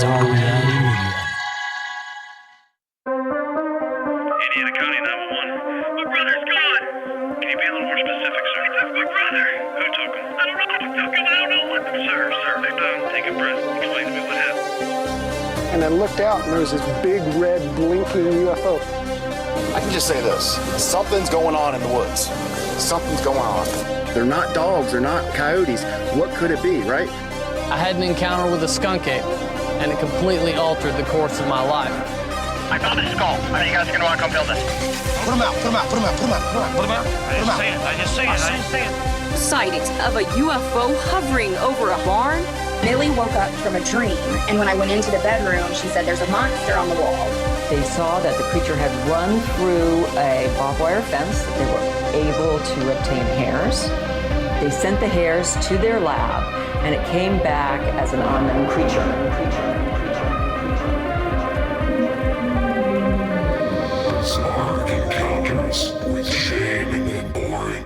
Bizarre Reality Media. Indiana County 911. My brother's gone. Can you be a little more specific, sir? He took my brother. Who took him? I don't know who took him. I don't know what. Sir, take a breath. Explain to me what happened. And I looked out and there was this big red blinking UFO. I can just say this. Something's going on in the woods. Something's going on. They're not dogs, they're not coyotes. What could it be, right? I had an encounter with a skunk ape, and it completely altered the course of my life. I found a skull. I think you guys are going to want to come build this. Put him out. I just say it. Sightings of a UFO hovering over a barn. Millie woke up from a dream, and when I went into the bedroom, she said there's a monster on the wall. They saw that the creature had run through a barbed wire fence, that they were able to obtain hairs. They sent the hairs to their lab, and it came back as an unknown creature. Bizarre Encounters with Shayn Orin.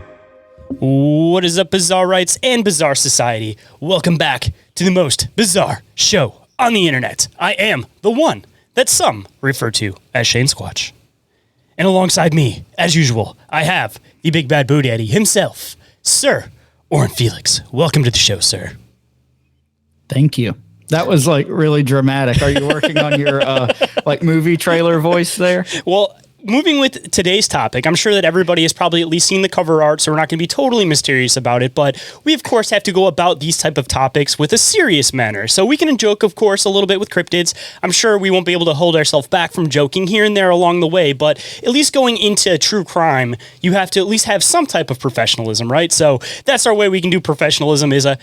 What is up, Bizarrites and Bizarre Society? Welcome back to the most bizarre show on the internet. I am the one that some refer to as Shane Squatch. And alongside me, as usual, I have the big bad boo daddy himself, Sir Orin Felix. Welcome to the show, sir. Thank you. That was like really dramatic. Are you working on your like movie trailer voice there? Well, moving with today's topic, I'm sure that everybody has probably at least seen the cover art, so we're not going to be totally mysterious about it, but we, of course, have to go about these type of topics with a serious manner. So we can joke, of course, a little bit with cryptids. I'm sure we won't be able to hold ourselves back from joking here and there along the way, but at least going into true crime, you have to at least have some type of professionalism, right? So that's our way we can do professionalism, is a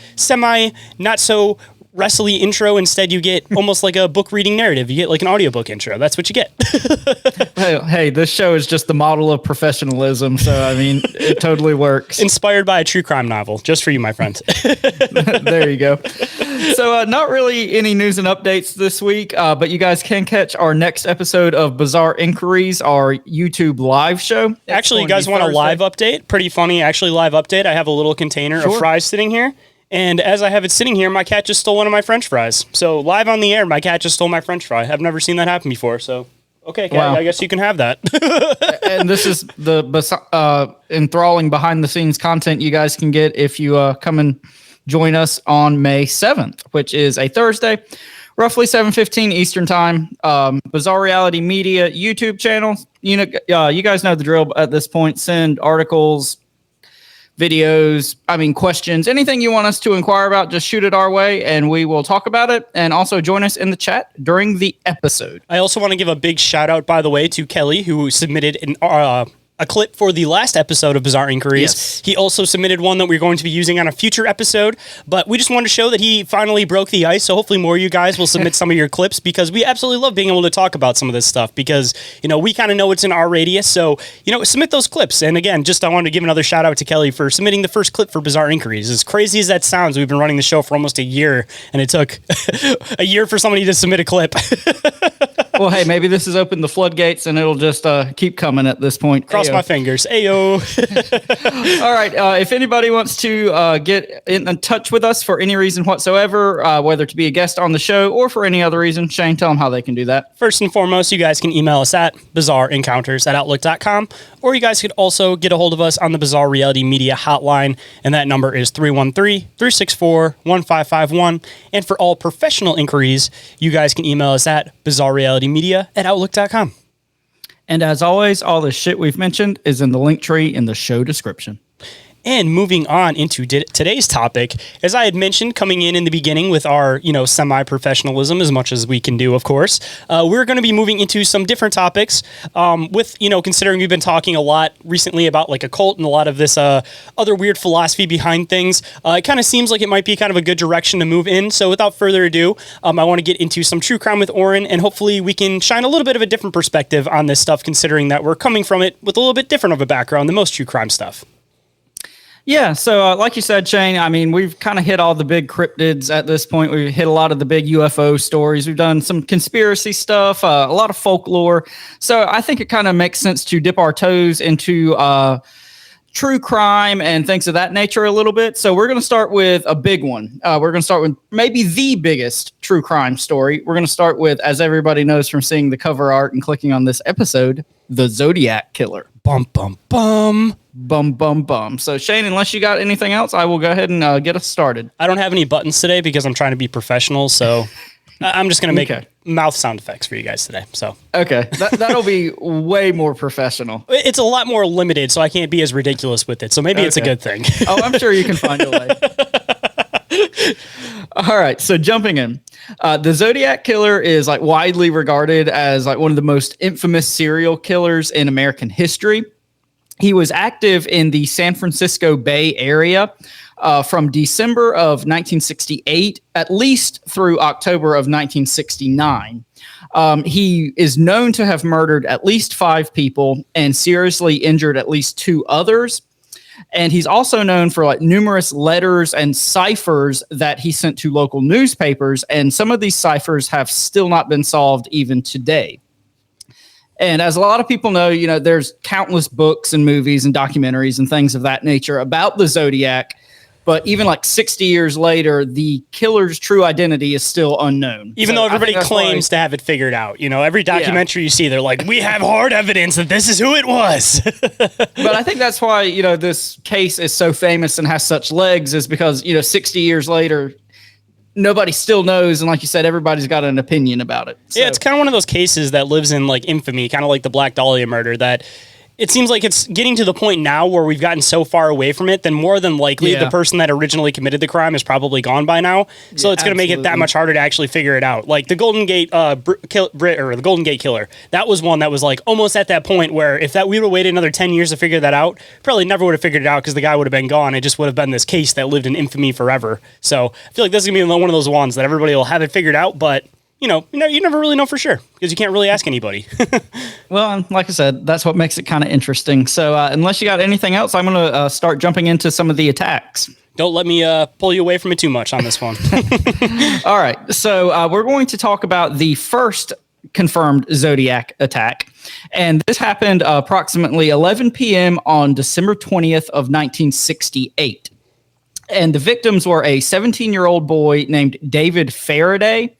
not-so wrestly intro. Instead, you get almost like a book reading narrative. You get like an audiobook intro. That's what you get. Hey, this show is just the model of professionalism. So, I mean, it totally works. Inspired by a true crime novel, just for you, my friend. There you go. So, not really any news and updates this week, but you guys can catch our next episode of Bizarre Inquiries, our YouTube live show. Actually, you guys want a live update? Pretty funny, actually, live update. I have a little container of fries sitting here. And as I have it sitting here, my cat just stole one of my French fries. So live on the air, my cat just stole my French fry. I've never seen that happen before. So, okay, cat, I guess you can have that. And this is the enthralling behind-the-scenes content you guys can get if you come and join us on May 7th, which is a Thursday, roughly 7:15 Eastern Time. Bizarre Reality Media YouTube channel. You guys know the drill at this point. Send articles, videos, questions, anything you want us to inquire about, just shoot it our way and we will talk about it. And also join us in the chat during the episode. I also want to give a big shout out, by the way, to Kelly, who submitted a clip for the last episode of Bizarre Inquiries. Yes. He also submitted one that we're going to be using on a future episode, but we just wanted to show that he finally broke the ice, so hopefully more of you guys will submit some of your clips, because we absolutely love being able to talk about some of this stuff, because, we kind of know it's in our radius, so, submit those clips. And again, I wanted to give another shout out to Kelly for submitting the first clip for Bizarre Inquiries. As crazy as that sounds, we've been running the show for almost a year, and it took a year for somebody to submit a clip. Well, hey, maybe this has opened the floodgates and it'll just keep coming at this point. Cross my fingers. Ayo. All right. If anybody wants to get in touch with us for any reason whatsoever, whether to be a guest on the show or for any other reason, Shane, tell them how they can do that. First and foremost, you guys can email us at bizarreencounters@outlook.com, or you guys could also get a hold of us on the Bizarre Reality Media hotline, and that number is 313-364-1551. And for all professional inquiries, you guys can email us at bizarrerealitymedia@outlook.com. And as always, all the shit we've mentioned is in the link tree in the show description. And moving on into today's topic, as I had mentioned coming in the beginning with our, semi-professionalism as much as we can do, of course, we're going to be moving into some different topics with, considering we've been talking a lot recently about like a cult and a lot of this other weird philosophy behind things. It kind of seems like it might be kind of a good direction to move in. So without further ado, I want to get into some true crime with Orin, and hopefully we can shine a little bit of a different perspective on this stuff, considering that we're coming from it with a little bit different of a background than most true crime stuff. Yeah, so like you said, Shane, we've kind of hit all the big cryptids at this point. We've hit a lot of the big UFO stories. We've done some conspiracy stuff, a lot of folklore. So I think it kind of makes sense to dip our toes into true crime and things of that nature a little bit. So we're going to start with a big one. We're going to start with maybe the biggest true crime story. We're going to start with, as everybody knows from seeing the cover art and clicking on this episode, the Zodiac Killer. Bum, bum, bum. Bum, bum, bum. So, Shane, unless you got anything else, I will go ahead and get us started. I don't have any buttons today because I'm trying to be professional, so I'm just going to make mouth sound effects for you guys today. So okay, that'll be way more professional. It's a lot more limited, so I can't be as ridiculous with it. So maybe it's a good thing. Oh, I'm sure you can find a way. All right, so jumping in. The Zodiac Killer is like widely regarded as like one of the most infamous serial killers in American history. He was active in the San Francisco Bay Area from December of 1968, at least through October of 1969. He is known to have murdered at least 5 people and seriously injured at least 2 others. And he's also known for like numerous letters and ciphers that he sent to local newspapers. And some of these ciphers have still not been solved even today. And as a lot of people know, you know, there's countless books and movies and documentaries and things of that nature about the Zodiac. But even like 60 years later, the killer's true identity is still unknown. Even though everybody claims to have it figured out. You know, every documentary you see, they're like, we have hard evidence that this is who it was. But I think that's why, you know, this case is so famous and has such legs, is because, you know, 60 years later, nobody still knows. And like you said, everybody's got an opinion about it. So. Yeah, it's kind of one of those cases that lives in like infamy, kind of like the Black Dahlia murder, that it seems like it's getting to the point now where we've gotten so far away from it, then more than likely the person that originally committed the crime is probably gone by now. So it's going to make it that much harder to actually figure it out. Like the Golden Gate the Golden Gate Killer, that was one that was like almost at that point where if that we would have waited another 10 years to figure that out, probably never would have figured it out because the guy would have been gone. It just would have been this case that lived in infamy forever. So I feel like this is going to be one of those ones that everybody will have it figured out, but you never really know for sure because you can't really ask anybody. Well, like I said, that's what makes it kind of interesting. So unless you got anything else, I'm going to start jumping into some of the attacks. Don't let me pull you away from it too much on this one. All right. So we're going to talk about the first confirmed Zodiac attack. And this happened approximately 11 p.m. on December 20th of 1968. And the victims were a 17-year-old boy named David Faraday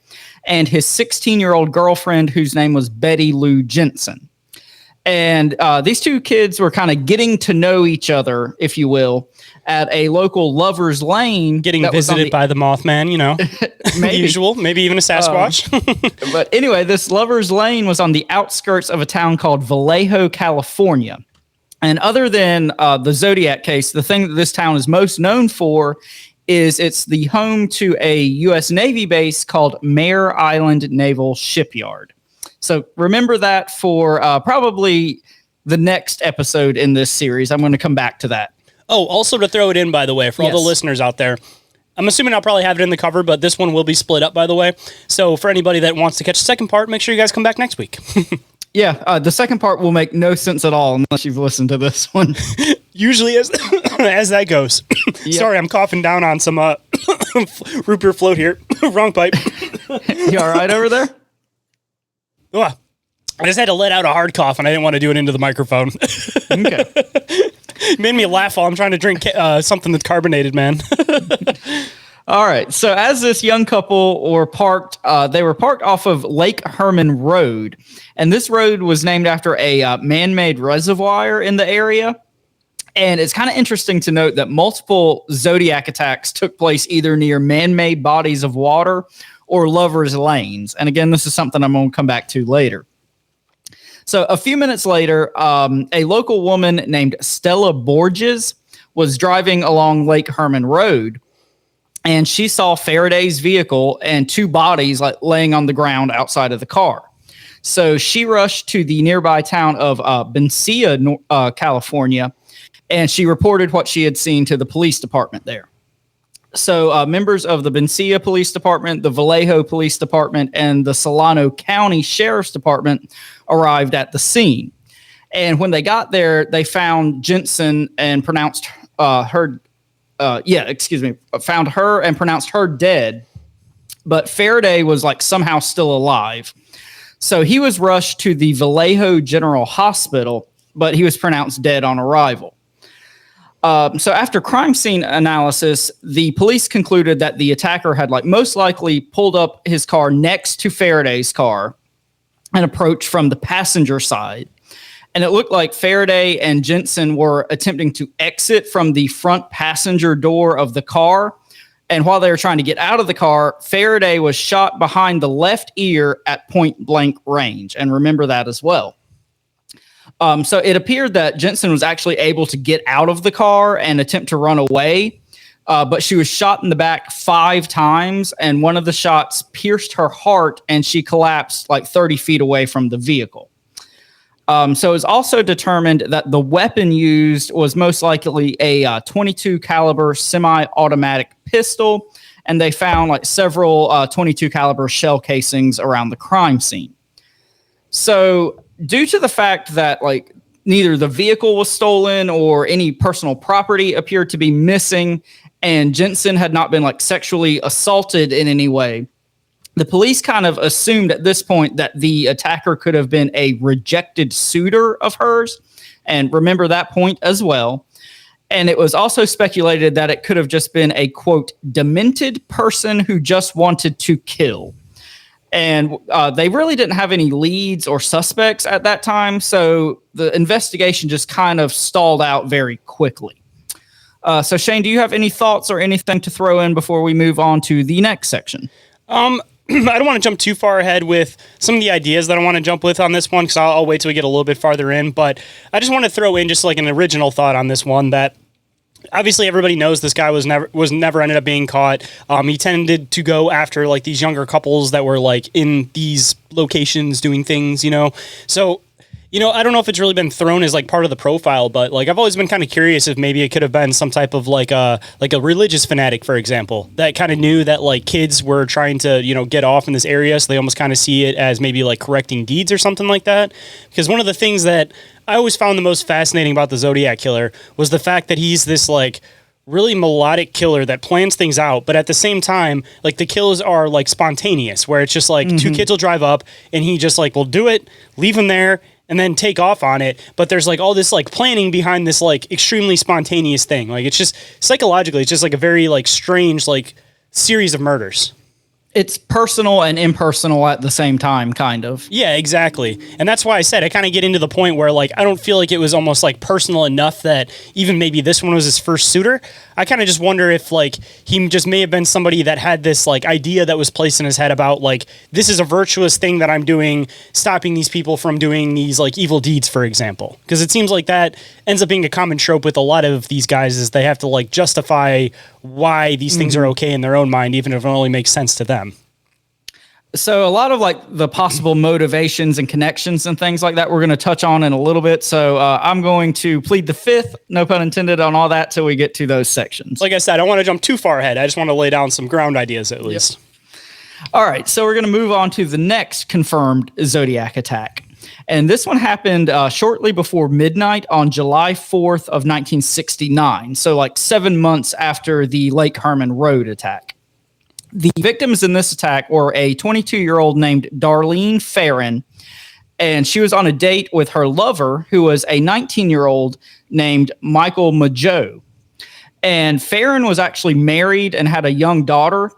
and his 16-year-old girlfriend, whose name was Betty Lou Jensen. And these two kids were kind of getting to know each other, if you will, at a local lover's lane. Getting visited by the Mothman, you know, maybe. Usual, maybe even a Sasquatch. But anyway, this lover's lane was on the outskirts of a town called Vallejo, California. And other than the Zodiac case, the thing that this town is most known for is it's the home to a U.S. Navy base called Mare Island Naval Shipyard. So remember that for probably the next episode in this series. I'm going to come back to that. Oh, also to throw it in, by the way, for all the listeners out there, I'm assuming I'll probably have it in the cover, but this one will be split up, by the way. So for anybody that wants to catch the second part, make sure you guys come back next week. Yeah, the second part will make no sense at all unless you've listened to this one. Usually as that goes. Yep. Sorry, I'm coughing down on some root beer float here. Wrong pipe. You all right over there? Oh, I just had to let out a hard cough, and I didn't want to do it into the microphone. Okay. Made me laugh while I'm trying to drink something that's carbonated, man. All right. So as this young couple were parked, they were parked off of Lake Herman Road. And this road was named after a man-made reservoir in the area. And it's kind of interesting to note that multiple Zodiac attacks took place either near man-made bodies of water or lovers' lanes. And again, this is something I'm going to come back to later. So a few minutes later, a local woman named Stella Borges was driving along Lake Herman Road. And she saw Faraday's vehicle and 2 bodies like laying on the ground outside of the car. So she rushed to the nearby town of Benicia, California, and she reported what she had seen to the police department there. So members of the Benicia Police Department, the Vallejo Police Department, and the Solano County Sheriff's Department arrived at the scene. And when they got there, they found Jensen and pronounced found her and pronounced her dead. But Faraday was like somehow still alive. So he was rushed to the Vallejo General Hospital, but he was pronounced dead on arrival. So after crime scene analysis, the police concluded that the attacker had most likely pulled up his car next to Faraday's car and approached from the passenger side. And it looked like Faraday and Jensen were attempting to exit from the front passenger door of the car. And while they were trying to get out of the car, Faraday was shot behind the left ear at point blank range. And remember that as well. So it appeared that Jensen was actually able to get out of the car and attempt to run away. But she was shot in the back 5 times, and one of the shots pierced her heart, and she collapsed 30 feet away from the vehicle. So it was also determined that the weapon used was most likely a 22 caliber semi-automatic pistol, and they found several 22 caliber shell casings around the crime scene. So due to the fact that neither the vehicle was stolen or any personal property appeared to be missing, and Jensen had not been sexually assaulted in any way, the police kind of assumed at this point that the attacker could have been a rejected suitor of hers. And remember that point as well. And it was also speculated that it could have just been a, quote, demented person who just wanted to kill. And they really didn't have any leads or suspects at that time. So the investigation just kind of stalled out very quickly. So Shane, do you have any thoughts or anything to throw in before we move on to the next section? I don't want to jump too far ahead with some of the ideas that I want to jump with on this one, because I'll wait till we get a little bit farther in. But I just want to throw in just an original thought on this one that obviously everybody knows this guy was never ended up being caught. He tended to go after these younger couples that were in these locations doing things, So, I don't know if it's really been thrown as part of the profile, but I've always been kind of curious if maybe it could have been some type of a religious fanatic, for example, that kind of knew that kids were trying to, get off in this area. So they almost kind of see it as maybe correcting deeds or something like that. Because one of the things that I always found the most fascinating about the Zodiac Killer was the fact that he's this really melodic killer that plans things out, but at the same time, the kills are spontaneous, where it's just two kids will drive up and he just will do it, leave them there, and then take off on it. But there's all this planning behind this extremely spontaneous thing. It's just psychologically, it's just a very strange series of murders. It's personal and impersonal at the same time, kind of. Yeah, exactly. And that's why I said I kind of get into the point where I don't feel like it was almost personal enough that even maybe this one was his first suitor. I kind of just wonder if he just may have been somebody that had this idea that was placed in his head about this is a virtuous thing that I'm doing, stopping these people from doing these evil deeds, for example. Because it seems that ends up being a common trope with a lot of these guys, is they have to justify why these things are okay in their own mind, even if it only makes sense to them. So a lot of the possible motivations and connections and things like that we're going to touch on in a little bit. So I'm going to plead the fifth, no pun intended, on all that till we get to those sections. Like I said, I don't want to jump too far ahead. I just want to lay down some ground ideas at least. Yep. All right, so we're going to move on to the next confirmed Zodiac attack. And this one happened shortly before midnight on July 4th of 1969. So 7 months after the Lake Herman Road attack. The victims in this attack were a 22-year-old named Darlene Farron, and she was on a date with her lover, who was a 19-year-old named Michael Majo. And Farron was actually married and had a young daughter,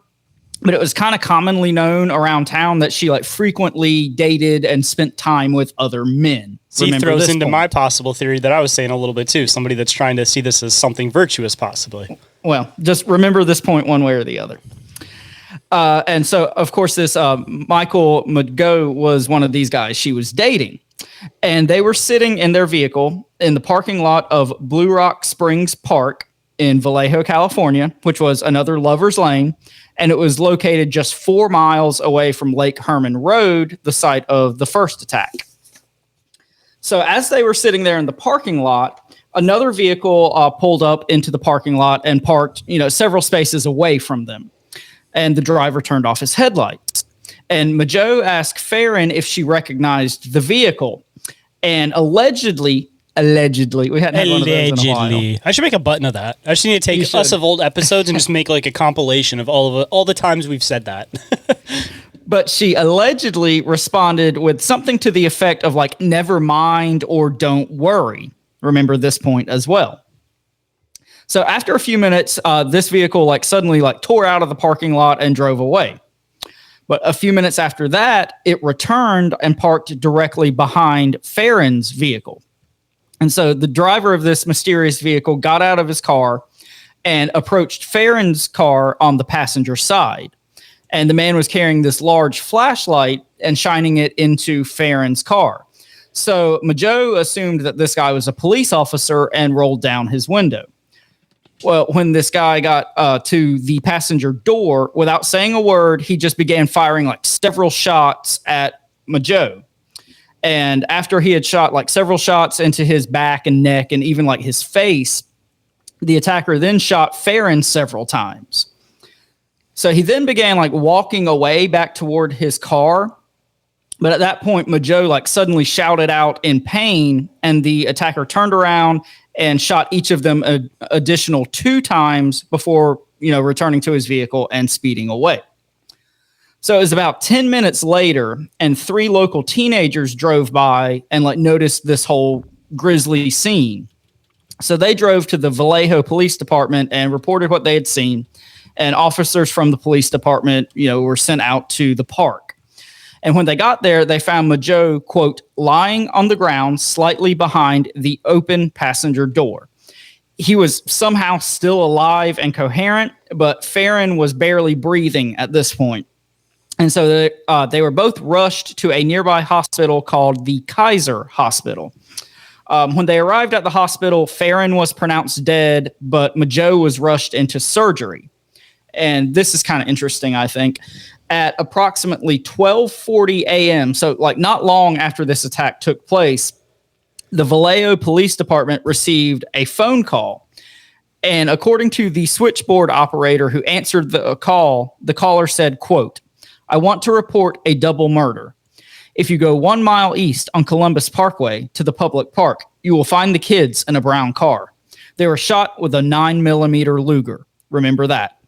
but it was kind of commonly known around town that she frequently dated and spent time with other men. See, throws into my possible theory that I was saying a little bit too. Somebody that's trying to see this as something virtuous, possibly. Well, just remember this point one way or the other. And so, of course, this Michael Mago was one of these guys she was dating. And they were sitting in their vehicle in the parking lot of Blue Rock Springs Park in Vallejo, California, which was another lover's lane. And it was located just 4 miles away from Lake Herman Road, the site of the first attack. So as they were sitting there in the parking lot, another vehicle pulled up into the parking lot and parked, several spaces away from them. And the driver turned off his headlights. And Majo asked Farron if she recognized the vehicle. And allegedly, we hadn't had one of those in a while. I should make a button of that. I just need to take us of old episodes and just make a compilation of all the times we've said that. But she allegedly responded with something to the effect of never mind or don't worry. Remember this point as well. So after a few minutes, this vehicle like suddenly like tore out of the parking lot and drove away. But a few minutes after that, it returned and parked directly behind Farron's vehicle. And so the driver of this mysterious vehicle got out of his car and approached Farron's car on the passenger side. And the man was carrying this large flashlight and shining it into Farron's car. So Majo assumed that this guy was a police officer and rolled down his window. Well, when this guy got to the passenger door, without saying a word, he just began firing like several shots at Majo. And after he had shot like several shots into his back and neck and even like his face, the attacker then shot Farron several times. So he then began like walking away back toward his car. But at that point, Majo like suddenly shouted out in pain, and the attacker turned around and shot each of them an additional 2 times before, returning to his vehicle and speeding away. So it was about 10 minutes later, and 3 local teenagers drove by and like noticed this whole grisly scene. So they drove to the Vallejo Police Department and reported what they had seen. And officers from the police department, were sent out to the park. And when they got there, they found Majo, quote, lying on the ground slightly behind the open passenger door. He was somehow still alive and coherent, but Farron was barely breathing at this point. And so they were both rushed to a nearby hospital called the Kaiser Hospital. When they arrived at the hospital, Farron was pronounced dead, but Majo was rushed into surgery. And this is kind of interesting, I think. At approximately 12:40 a.m., so like not long after this attack took place, the Vallejo Police Department received a phone call. And according to the switchboard operator who answered the call, the caller said, quote, "I want to report a double murder. If you go 1 mile east on Columbus Parkway to the public park, you will find the kids in a brown car. They were shot with a 9mm Luger. Remember that.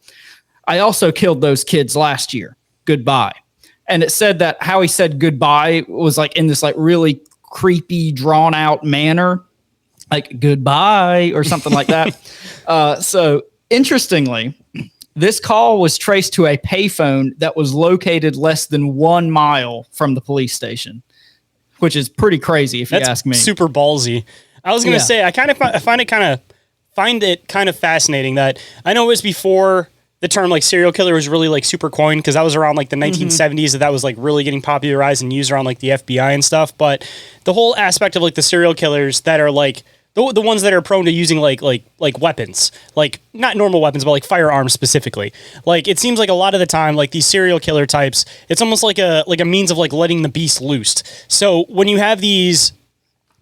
I also killed those kids last year. Goodbye." And it said that how he said goodbye was like in this like really creepy, drawn out manner, like goodbye or something like that. So interestingly, this call was traced to a payphone that was located less than 1 mile from the police station, which is pretty crazy if you ask me. Super ballsy. I was going to say, I find it kind of fascinating that I know it was before the term like serial killer was really like super coined, because that was around like the 1970s that was like really getting popularized and used around like the FBI and stuff. But the whole aspect of like the serial killers that are like the ones that are prone to using like weapons, like not normal weapons, but like firearms specifically. Like it seems like a lot of the time, like these serial killer types, it's almost like a means of like letting the beast loose. So when you have these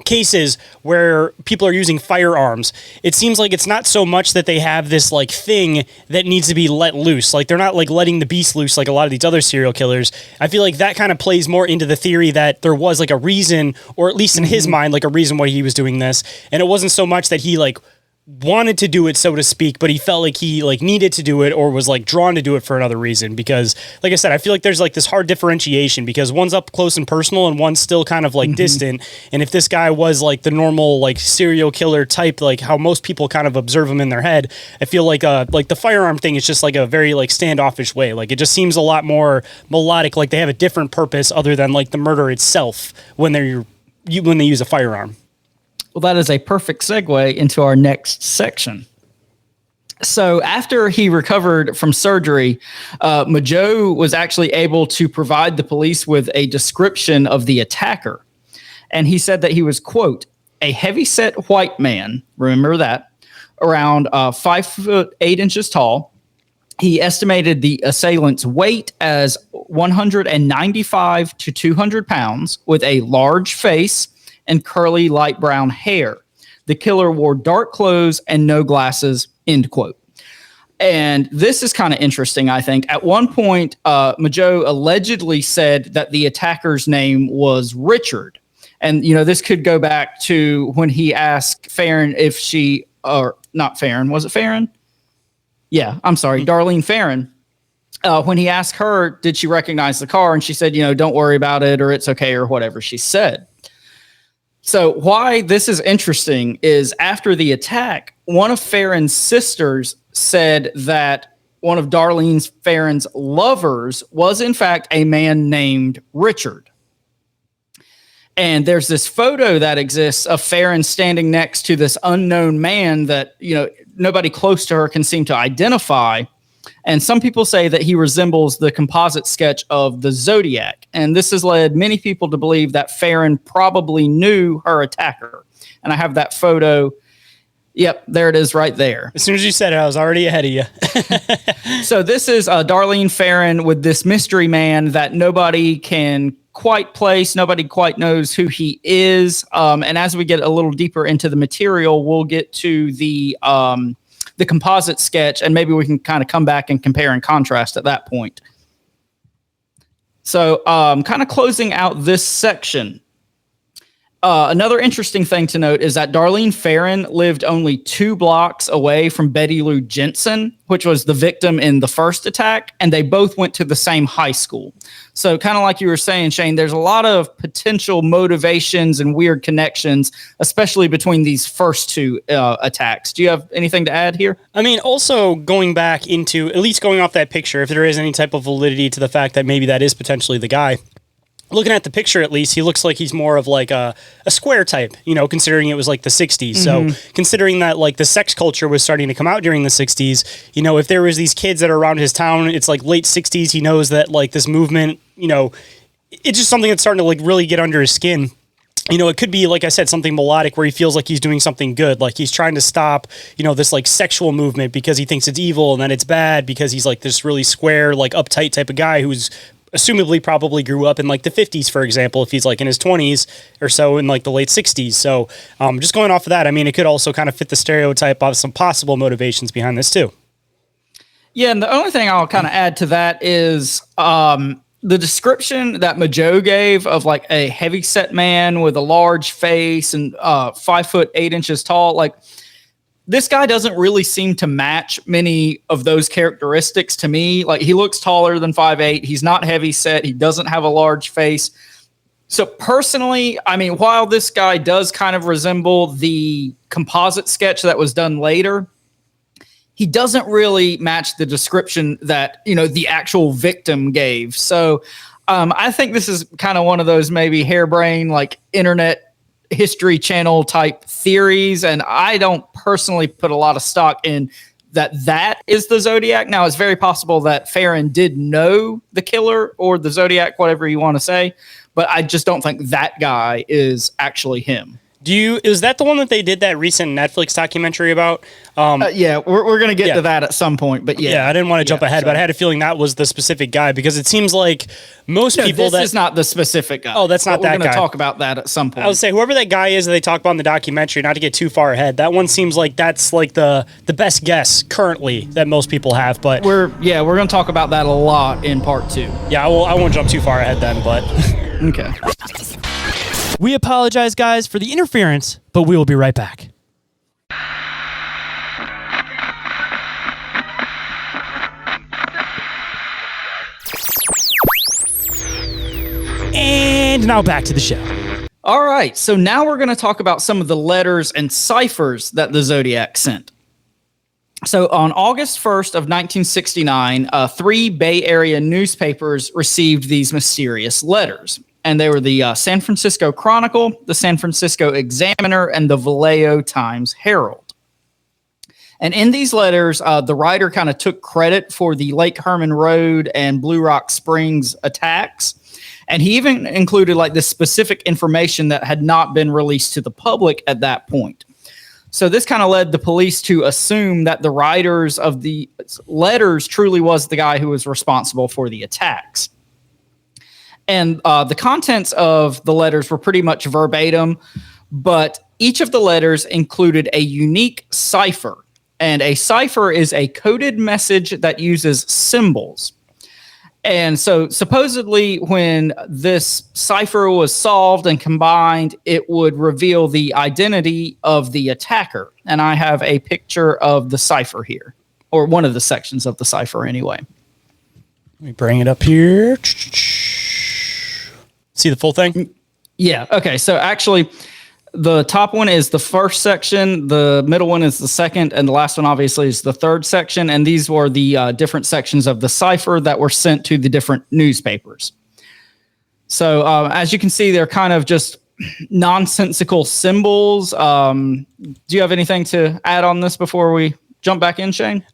cases where people are using firearms, it seems like it's not so much that they have this like thing that needs to be let loose. Like they're not like letting the beast loose like a lot of these other serial killers. I feel like that kind of plays more into the theory that there was like a reason, or at least in his mind, like a reason why he was doing this. And it wasn't so much that he like wanted to do it, so to speak, but he felt like he like needed to do it or was like drawn to do it for another reason. Because like I said, I feel like there's like this hard differentiation, because one's up close and personal and one's still kind of like distant. And if this guy was like the normal like serial killer type, like how most people kind of observe him in their head, I feel like the firearm thing is just like a very like standoffish way. Like it just seems a lot more melodic, like they have a different purpose other than like the murder itself when they use a firearm. Well, that is a perfect segue into our next section. So after he recovered from surgery, Majo was actually able to provide the police with a description of the attacker. And he said that he was, quote, a heavy-set white man, remember that, around 5'8" tall. He estimated the assailant's weight as 195 to 200 pounds, with a large face and curly light brown hair. The killer wore dark clothes and no glasses, end quote. And this is kind of interesting, I think. At one point, Majo allegedly said that the attacker's name was Richard. And, this could go back to when he asked Farron if she, or not Farron, was it Farron? Yeah, I'm sorry, Darlene Farron. When he asked her, did she recognize the car? And she said, don't worry about it, or it's okay, or whatever she said. So why this is interesting is after the attack, one of Farron's sisters said that one of Darlene Farron's lovers was in fact a man named Richard. And there's this photo that exists of Farron standing next to this unknown man that, nobody close to her can seem to identify. And some people say that he resembles the composite sketch of the Zodiac. And this has led many people to believe that Farron probably knew her attacker. And I have that photo. Yep, there it is right there. As soon as you said it, I was already ahead of you. So this is Darlene Farron with this mystery man that nobody can quite place. Nobody quite knows who he is. And as we get a little deeper into the material, we'll get to the composite sketch, and maybe we can kind of come back and compare and contrast at that point. So kind of closing out this section. Another interesting thing to note is that Darlene Farron lived only 2 blocks away from Betty Lou Jensen, which was the victim in the first attack, and they both went to the same high school. So kind of like you were saying, Shane, there's a lot of potential motivations and weird connections, especially between these first 2 attacks. Do you have anything to add here? I mean, also going back into, at least going off that picture, if there is any type of validity to the fact that maybe that is potentially the guy. Looking at the picture, at least, he looks like he's more of like a square type, considering it was like the 60s. So considering that like the sex culture was starting to come out during the 60s, if there was these kids that are around his town, it's like late 60s. He knows that like this movement, it's just something that's starting to like really get under his skin. It could be, like I said, something melodic where he feels like he's doing something good. Like he's trying to stop, this like sexual movement because he thinks it's evil and then it's bad because he's like this really square, like uptight type of guy who's assumably probably grew up in like the 50s, for example, if he's like in his 20s or so in like the late 60s. So just going off of that, I mean, it could also kind of fit the stereotype of some possible motivations behind this too. Yeah, and the only thing I'll kind of add to that is the description that Majo gave of like a heavyset man with a large face and 5 foot 8 inches tall. Like, this guy doesn't really seem to match many of those characteristics to me. Like, he looks taller than 5'8". He's not heavy set. He doesn't have a large face. So personally, I mean, while this guy does kind of resemble the composite sketch that was done later, he doesn't really match the description that, the actual victim gave. So I think this is kind of one of those maybe harebrained, like internet History Channel type theories, and I don't personally put a lot of stock in that is the Zodiac. Now, it's very possible that Farron did know the killer or the Zodiac, whatever you want to say, but I just don't think that guy is actually him. Is that the one that they did that recent Netflix documentary about? Yeah, we're going to get to that at some point, but yeah. Yeah, I didn't want to jump ahead, but I had a feeling that was the specific guy because it seems like most people this is not the specific guy. Oh, that's not that guy. We're going to talk about that at some point. I would say whoever that guy is that they talk about in the documentary, not to get too far ahead, that one seems like that's like the best guess currently that most people have, but we're going to talk about that a lot in part 2. Yeah, I won't jump too far ahead then, but okay. We apologize, guys, for the interference, but we will be right back. And now back to the show. All right, so now we're going to talk about some of the letters and ciphers that the Zodiac sent. So on August 1st of 1969, 3 Bay Area newspapers received these mysterious letters. And they were the San Francisco Chronicle, the San Francisco Examiner, and the Vallejo Times-Herald. And in these letters, the writer kind of took credit for the Lake Herman Road and Blue Rock Springs attacks. And he even included like this specific information that had not been released to the public at that point. So this kind of led the police to assume that the writers of the letters truly was the guy who was responsible for the attacks. And the contents of the letters were pretty much verbatim, but each of the letters included a unique cipher. And a cipher is a coded message that uses symbols. And so supposedly when this cipher was solved and combined, it would reveal the identity of the attacker. And I have a picture of the cipher here, or one of the sections of the cipher anyway. Let me bring it up here. See the full thing? Yeah. Okay. So actually, the top one is the first section, the middle one is the second, and the last one obviously is the third section. And these were the different sections of the cipher that were sent to the different newspapers. So as you can see, they're kind of just nonsensical symbols. Do you have anything to add on this before we jump back in, Shane?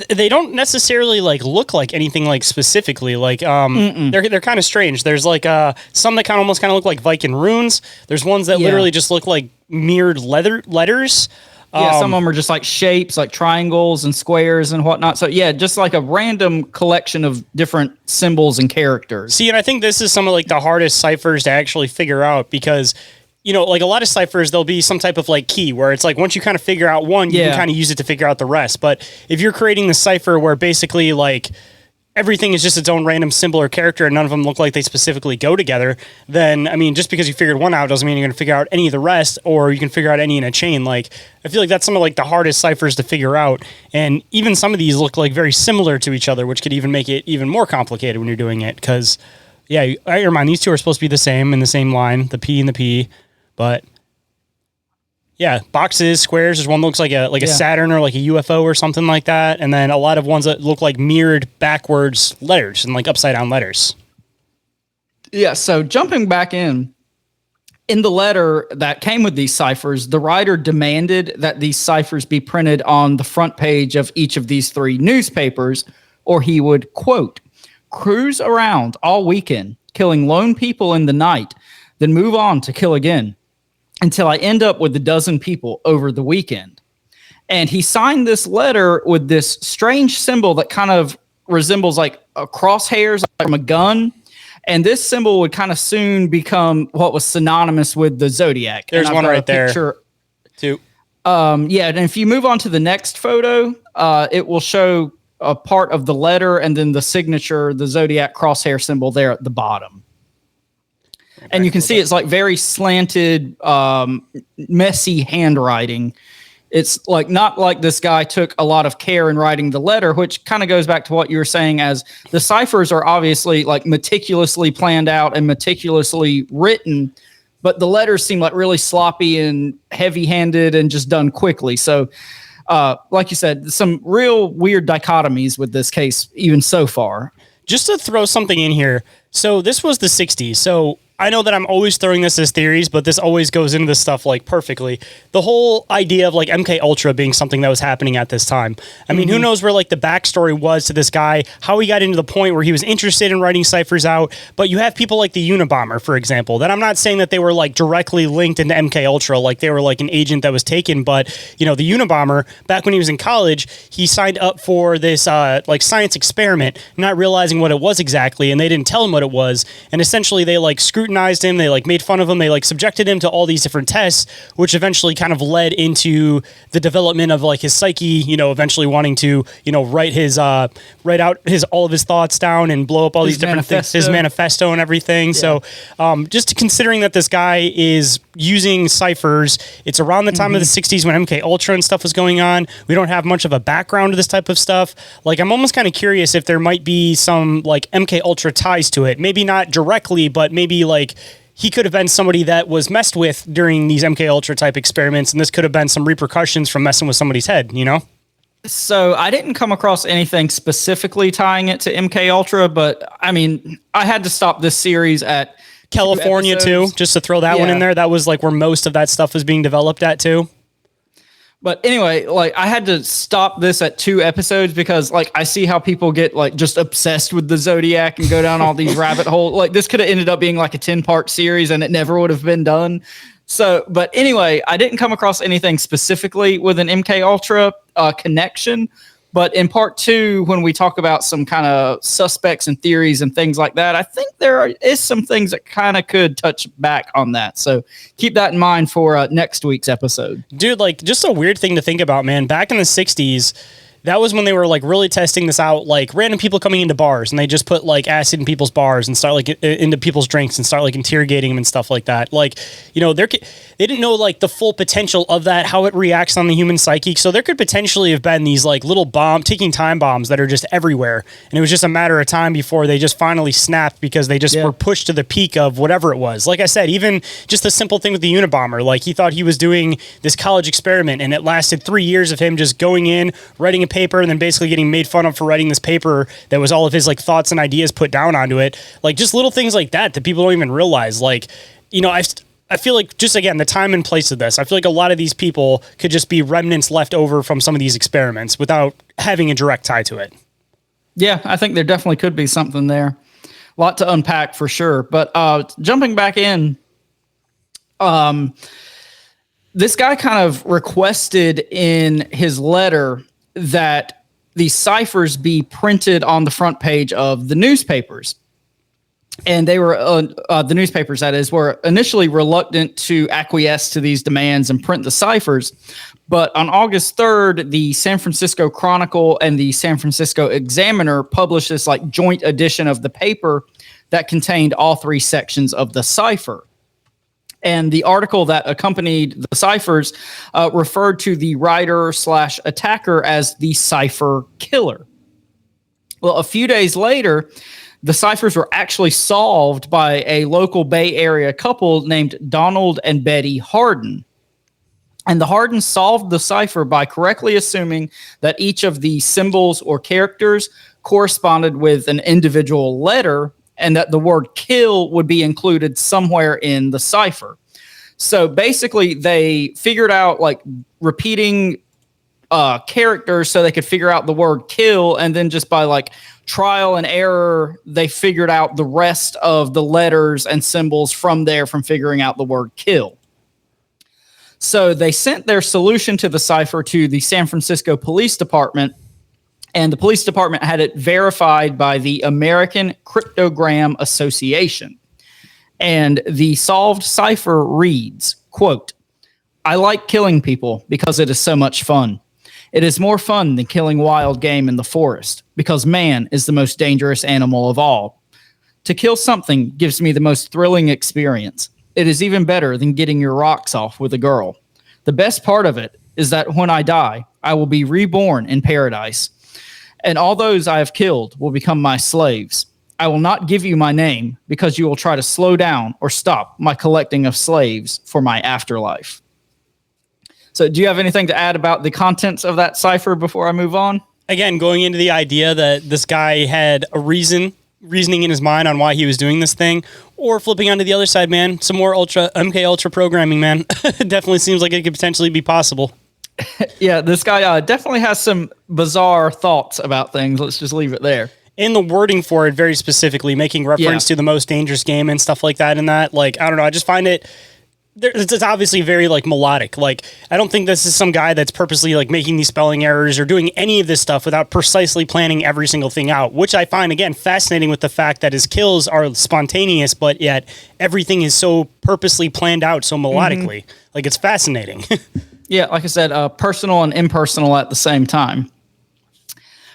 They don't necessarily like look like anything like specifically like they're kind of strange. There's like some that almost look like Viking runes. There's ones that literally just look like mirrored letters. Yeah, some of them are just like shapes, like triangles and squares and whatnot. So yeah, just like a random collection of different symbols and characters. See, and I think this is some of like the hardest ciphers to actually figure out because, you know, like a lot of ciphers, there'll be some type of like key where it's like once you kind of figure out one, you can kind of use it to figure out the rest. But if you're creating the cipher where basically like everything is just its own random symbol or character and none of them look like they specifically go together, then, I mean, just because you figured one out doesn't mean you're going to figure out any of the rest or you can figure out any in a chain. Like, I feel like that's some of like the hardest ciphers to figure out. And even some of these look like very similar to each other, which could even make it even more complicated when you're doing it. Because, yeah, I remind these two are supposed to be the same in the same line, the P and the P. But yeah, boxes, squares. There's one that looks like a Saturn or like a UFO or something like that. And then a lot of ones that look like mirrored backwards letters and like upside down letters. Yeah. So jumping back in the letter that came with these ciphers, the writer demanded that these ciphers be printed on the front page of each of these three newspapers, or he would, quote, cruise around all weekend, killing lone people in the night, then move on to kill again, until I end up with a dozen people over the weekend. And he signed this letter with this strange symbol that kind of resembles like a crosshairs from a gun. And this symbol would kind of soon become what was synonymous with the Zodiac. There's one right there too. Yeah. And if you move on to the next photo, it will show a part of the letter and then the signature, the Zodiac crosshair symbol there at the bottom. And you can see it's like very slanted, messy handwriting. It's like not like this guy took a lot of care in writing the letter, which kind of goes back to what you were saying, as the ciphers are obviously like meticulously planned out and meticulously written, but the letters seem like really sloppy and heavy-handed and just done quickly. So like you said, some real weird dichotomies with this case, even so far. Just to throw something in here. So this was the 60s. So I know that I'm always throwing this as theories, but this always goes into this stuff like perfectly. The whole idea of like MK Ultra being something that was happening at this time. I mean, who knows where like the backstory was to this guy, how he got into the point where he was interested in writing ciphers out. But you have people like the Unabomber, for example, that I'm not saying that they were like directly linked into MK Ultra, like they were like an agent that was taken. But, you know, the Unabomber, back when he was in college, he signed up for this like science experiment, not realizing what it was exactly. And they didn't tell him what it was. And essentially they like scrutinized him, they like made fun of him, they like subjected him to all these different tests, which eventually kind of led into the development of like his psyche, you know, eventually wanting to, you know, write out all of his thoughts down and blow up all these different things, his manifesto and everything. Yeah. So just considering that this guy is using ciphers, it's around the time of the 60s when MK Ultra and stuff was going on. We don't have much of a background to this type of stuff. Like, I'm almost kind of curious if there might be some like MK Ultra ties to it. Maybe not directly, but maybe like he could have been somebody that was messed with during these MK Ultra type experiments, and this could have been some repercussions from messing with somebody's head, you know? So I didn't come across anything specifically tying it to MK Ultra, but I mean, I had to stop this series at California too, just to throw that one in there. That was like where most of that stuff was being developed at too. But anyway, like I had to stop this at 2 episodes because like I see how people get like just obsessed with the Zodiac and go down all these rabbit holes. Like this could have ended up being like a 10-part series and it never would have been done. So, but anyway, I didn't come across anything specifically with an MK Ultra connection. But in part 2, when we talk about some kind of suspects and theories and things like that, I think there is some things that kind of could touch back on that. So keep that in mind for next week's episode. Dude, like just a weird thing to think about, man. Back in the 60s, that was when they were like really testing this out, like random people coming into bars and they just put like acid in people's bars and start like into people's drinks and start like interrogating them and stuff like that. Like, you know, they didn't know like the full potential of that, how it reacts on the human psyche. So there could potentially have been these like little ticking time bombs that are just everywhere. And it was just a matter of time before they just finally snapped because they just were pushed to the peak of whatever it was. Like I said, even just the simple thing with the Unabomber, like he thought he was doing this college experiment and it lasted 3 years of him just going in, writing a paper, and then basically getting made fun of for writing this paper that was all of his like thoughts and ideas put down onto it. Like just little things like that people don't even realize. Like, you know, I feel like just again, the time and place of this, I feel like a lot of these people could just be remnants left over from some of these experiments without having a direct tie to it. Yeah, I think there definitely could be something there. A lot to unpack for sure. But jumping back in, this guy kind of requested in his letter that the ciphers be printed on the front page of the newspapers. And they were, the newspapers, that is, were initially reluctant to acquiesce to these demands and print the ciphers. But on August 3rd, the San Francisco Chronicle and the San Francisco Examiner published this like joint edition of the paper that contained all 3 sections of the cipher. And the article that accompanied the ciphers referred to the writer/attacker as the cipher killer. Well, a few days later, the ciphers were actually solved by a local Bay Area couple named Donald and Betty Harden. And the Hardens solved the cipher by correctly assuming that each of the symbols or characters corresponded with an individual letter and that the word kill would be included somewhere in the cipher. So basically, they figured out like repeating characters so they could figure out the word kill, and then just by like trial and error, they figured out the rest of the letters and symbols from figuring out the word kill. So they sent their solution to the cipher to the San Francisco Police Department, and the police department had it verified by the American Cryptogram Association. And the solved cipher reads, quote, "I like killing people because it is so much fun. It is more fun than killing wild game in the forest because man is the most dangerous animal of all. To kill something gives me the most thrilling experience. It is even better than getting your rocks off with a girl. The best part of it is that when I die, I will be reborn in paradise. And all those I have killed will become my slaves. I will not give you my name because you will try to slow down or stop my collecting of slaves for my afterlife." So do you have anything to add about the contents of that cipher before I move on? Again, going into the idea that this guy had a reasoning in his mind on why he was doing this thing, or flipping onto the other side, man, some more MK Ultra programming, man. It definitely seems like it could potentially be possible. Yeah, this guy definitely has some bizarre thoughts about things. Let's just leave it there. In the wording for it, very specifically, making reference to the most dangerous game and stuff like that. And that, like, I don't know, I just find it. It's obviously very like melodic. Like, I don't think this is some guy that's purposely like making these spelling errors or doing any of this stuff without precisely planning every single thing out, which I find, again, fascinating with the fact that his kills are spontaneous, but yet everything is so purposely planned out so melodically. Mm-hmm. Like, it's fascinating. Yeah, like I said, personal and impersonal at the same time.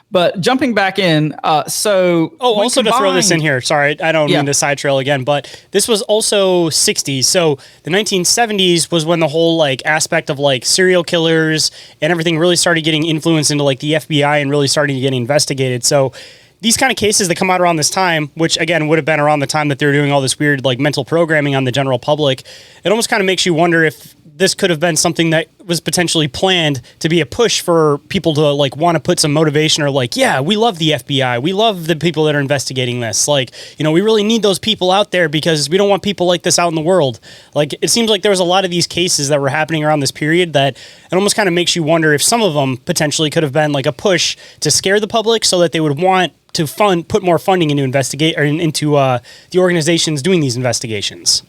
But jumping back in, also to throw this in here, sorry, I don't mean to side trail again, but this was also 60s. So the 1970s was when the whole like aspect of like serial killers and everything really started getting influenced into like the FBI and really starting to get investigated. So these kind of cases that come out around this time, which again would have been around the time that they were doing all this weird like mental programming on the general public, it almost kind of makes you wonder if this could have been something that was potentially planned to be a push for people to like want to put some motivation or like, yeah, we love the FBI. We love the people that are investigating this. Like, you know, we really need those people out there because we don't want people like this out in the world. Like, it seems like there was a lot of these cases that were happening around this period that it almost kind of makes you wonder if some of them potentially could have been like a push to scare the public so that they would want to put more funding into into the organizations doing these investigations.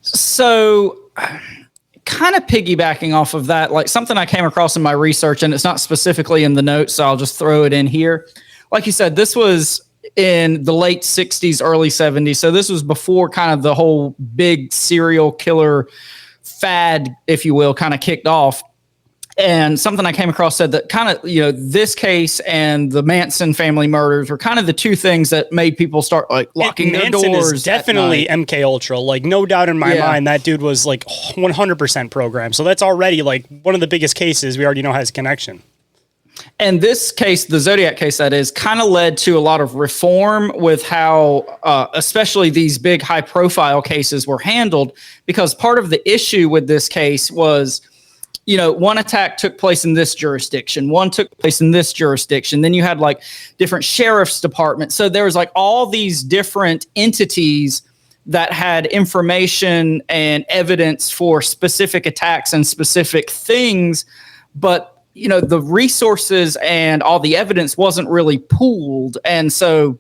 So kind of piggybacking off of that, like something I came across in my research, and it's not specifically in the notes, so I'll just throw it in here. Like you said, this was in the late 60s, early 70s. So this was before kind of the whole big serial killer fad, if you will, kind of kicked off. And something I came across said that kind of, this case and the Manson family murders were kind of the two things that made people start like locking their Manson doors. Is definitely MK Ultra. Like, no doubt in my mind, that dude was like 100% programmed. So that's already like one of the biggest cases we already know has a connection. And this case, the Zodiac case, that is, kind of led to a lot of reform with how, especially these big high profile cases were handled, because part of the issue with this case was, one attack took place in this jurisdiction, one took place in this jurisdiction. Then you had like different sheriff's departments. So there was like all these different entities that had information and evidence for specific attacks and specific things. But, the resources and all the evidence wasn't really pooled. And so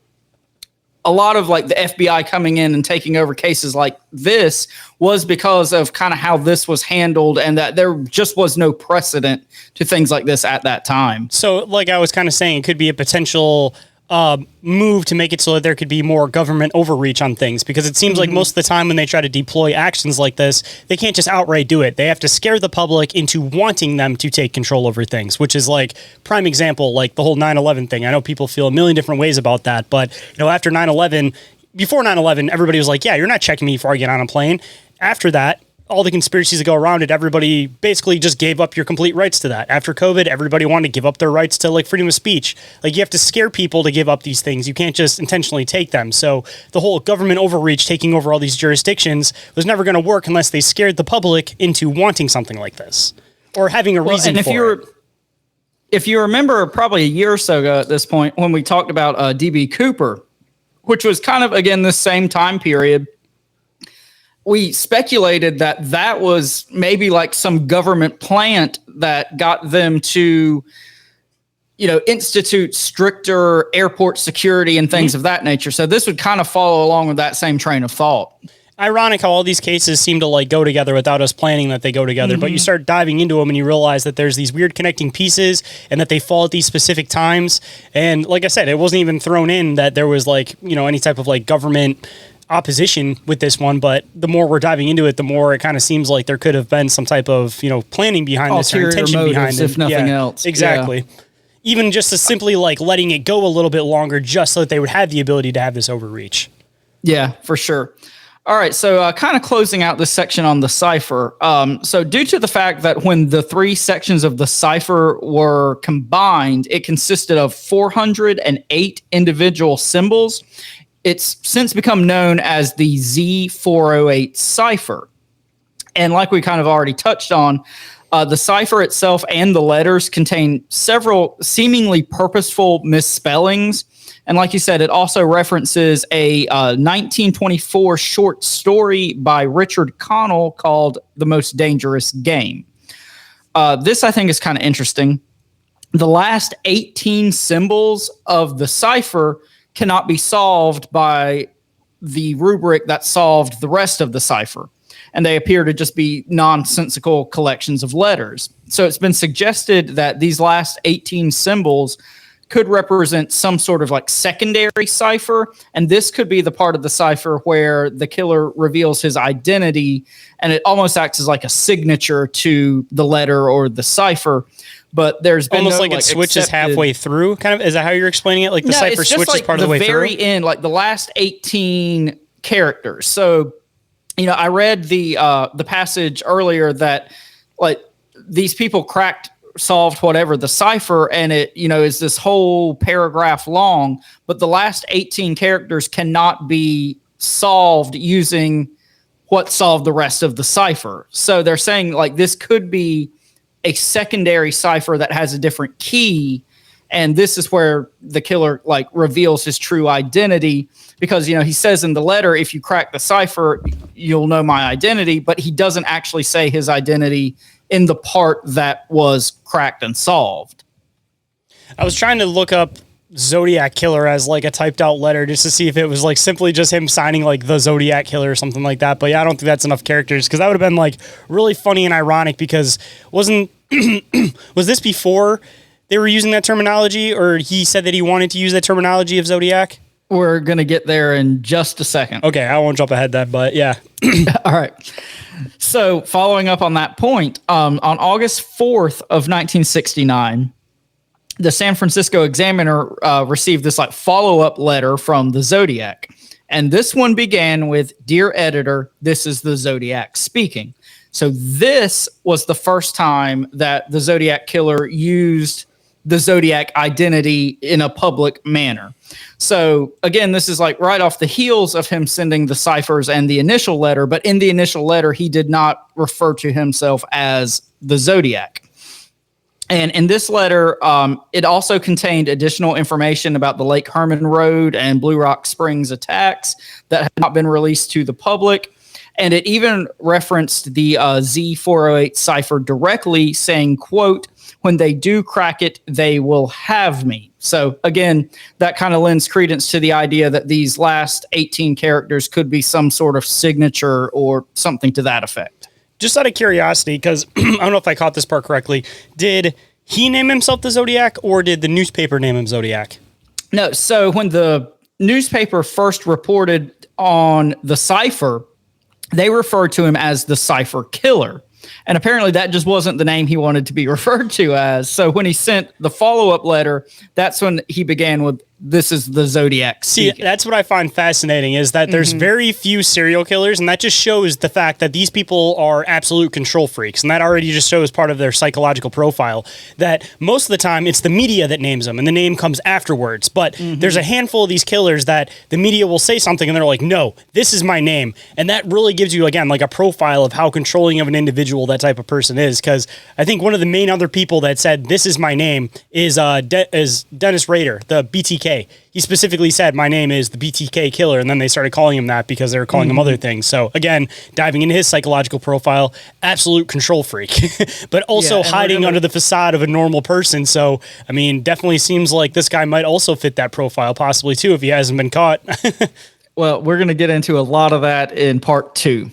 a lot of like the FBI coming in and taking over cases like this was because of kind of how this was handled, and that there just was no precedent to things like this at that time. So like I was kind of saying, it could be a potential move to make it so that there could be more government overreach on things, because it seems like most of the time when they try to deploy actions like this, they can't just outright do it. They have to scare the public into wanting them to take control over things, which is like prime example, like the whole 9/11 thing. I know people feel a million different ways about that, but after 9/11, before 9/11, everybody was like, yeah, you're not checking me before I get on a plane. After that, all the conspiracies that go around it, everybody basically just gave up your complete rights to that. After COVID, everybody wanted to give up their rights to like freedom of speech. Like, you have to scare people to give up these things. You can't just intentionally take them. So the whole government overreach taking over all these jurisdictions was never going to work unless they scared the public into wanting something like this or having a reason for it. If you remember probably a year or so ago at this point, when we talked about DB Cooper, which was kind of, again, the same time period, we speculated that that was maybe like some government plant that got them to, institute stricter airport security and things of that nature. So this would kind of follow along with that same train of thought. Ironic how all these cases seem to like go together without us planning that they go together, but you start diving into them and you realize that there's these weird connecting pieces and that they fall at these specific times. And like I said, it wasn't even thrown in that there was like, any type of like government opposition with this one, but the more we're diving into it, the more it kind of seems like there could have been some type of, planning behind this or intention behind it. If nothing else. Exactly. Yeah. Even just to simply like letting it go a little bit longer just so that they would have the ability to have this overreach. Yeah, for sure. All right, so kind of closing out this section on the cipher. So due to the fact that when the three sections of the cipher were combined, it consisted of 408 individual symbols. It's since become known as the Z408 cipher. And like we kind of already touched on, the cipher itself and the letters contain several seemingly purposeful misspellings. And like you said, it also references a 1924 short story by Richard Connell called The Most Dangerous Game. This, I think, is kind of interesting. The last 18 symbols of the cipher cannot be solved by the rubric that solved the rest of the cipher. And they appear to just be nonsensical collections of letters. So it's been suggested that these last 18 symbols could represent some sort of like secondary cipher. And this could be the part of the cipher where the killer reveals his identity, and it almost acts as like a signature to the letter or the cipher. But there's been almost like it switches halfway through. Kind of, is that how you're explaining it? Like the cipher switches part of the way through? The very end, like the last 18 characters. So, I read the passage earlier that like these people solved whatever the cipher, and it is this whole paragraph long, but the last 18 characters cannot be solved using what solved the rest of the cipher. So they're saying like this could be a secondary cipher that has a different key, and this is where the killer like reveals his true identity, because he says in the letter, if you crack the cipher you'll know my identity, but he doesn't actually say his identity in the part that was cracked and solved. I was trying to look up Zodiac Killer as like a typed out letter just to see if it was like simply just him signing like the Zodiac Killer or something like that. But yeah, I don't think that's enough characters, because that would have been like really funny and ironic, because was this before they were using that terminology, or he said that he wanted to use that terminology of Zodiac? We're going to get there in just a second. Okay, I won't jump ahead then, but yeah. All right. So following up on that point, on August 4th of 1969, the San Francisco Examiner received this like follow-up letter from the Zodiac. And this one began with, "Dear editor, this is the Zodiac speaking." So this was the first time that the Zodiac Killer used the Zodiac identity in a public manner. So again, this is like right off the heels of him sending the ciphers and the initial letter, but in the initial letter, he did not refer to himself as the Zodiac. And in this letter, it also contained additional information about the Lake Herman Road and Blue Rock Springs attacks that had not been released to the public. And it even referenced the Z408 cipher directly, saying, quote, "When they do crack it, they will have me." So again, that kind of lends credence to the idea that these last 18 characters could be some sort of signature or something to that effect. Just out of curiosity, because I don't know if I caught this part correctly, did he name himself the Zodiac or did the newspaper name him Zodiac? No, so when the newspaper first reported on the cipher, they referred to him as the Cipher Killer. And apparently that just wasn't the name he wanted to be referred to as. So when he sent the follow-up letter, that's when he began with, "This is the Zodiac speaking." See, that's what I find fascinating is that there's very few serial killers, and that just shows the fact that these people are absolute control freaks, and that already just shows part of their psychological profile, that most of the time it's the media that names them, and the name comes afterwards. But there's a handful of these killers that the media will say something, and they're like, "No, this is my name." And that really gives you, again, like a profile of how controlling of an individual that type of person is, because I think one of the main other people that said, "This is my name," is Dennis Rader, the BTK. He specifically said, "My name is the BTK Killer," and then they started calling him that because they were calling him other things. So again, diving into his psychological profile, absolute control freak, but also hiding under the facade of a normal person. So, I mean, definitely seems like this guy might also fit that profile, possibly too, if he hasn't been caught. Well, we're going to get into a lot of that in part 2.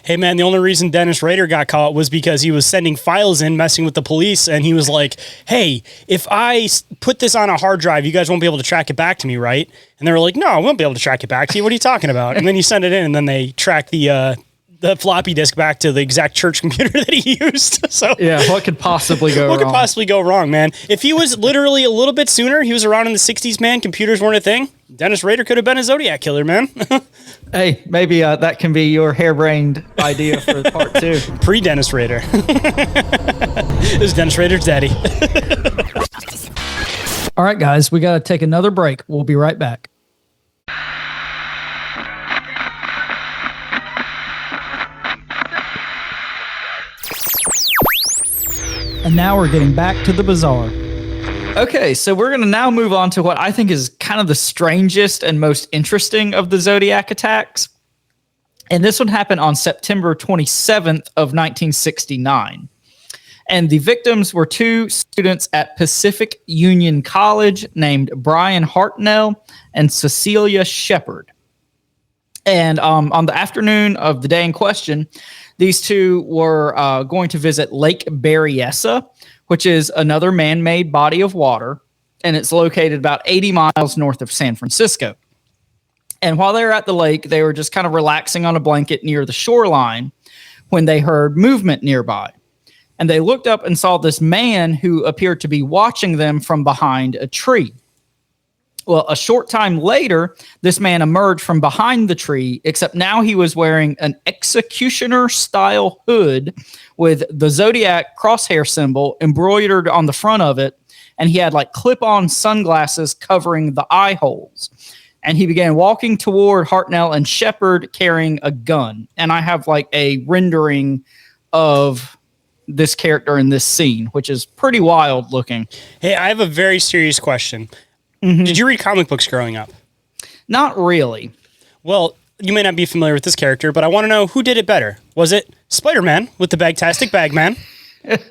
Hey man, the only reason Dennis Rader got caught was because he was sending files in, messing with the police, and he was like, "Hey, if I put this on a hard drive, you guys won't be able to track it back to me, right?" And they were like, "No, I won't be able to track it back to you. What are you talking about?" And then you send it in, and then they track the floppy disk back to the exact church computer that he used. So yeah, what could possibly go wrong? What could possibly go wrong, man? If he was literally a little bit sooner, he was around in the 60s, man, computers weren't a thing, Dennis Rader could have been a Zodiac Killer, man. Hey, maybe that can be your harebrained idea for part 2. Pre-Dennis Rader. This is Dennis Rader's daddy. All right, guys, we got to take another break. We'll be right back. And now we're getting back to the bizarre. Okay, so we're going to now move on to what I think is kind of the strangest and most interesting of the Zodiac attacks. And this one happened on September 27th of 1969. And the victims were 2 students at Pacific Union College named Brian Hartnell and Cecilia Shepard. And on the afternoon of the day in question, these 2 were going to visit Lake Berryessa, which is another man-made body of water, and it's located about 80 miles north of San Francisco. And while they were at the lake, they were just kind of relaxing on a blanket near the shoreline when they heard movement nearby. And they looked up and saw this man who appeared to be watching them from behind a tree. Well, a short time later, this man emerged from behind the tree, except now he was wearing an executioner-style hood with the Zodiac crosshair symbol embroidered on the front of it, and he had like clip-on sunglasses covering the eye holes. And he began walking toward Hartnell and Shepard carrying a gun. And I have like a rendering of this character in this scene, which is pretty wild looking. Hey, I have a very serious question. Did you read comic books growing up? Not really. Well, you may not be familiar with this character, but I want to know who did it better. Was it Spider-Man with the Bagtastic Bagman?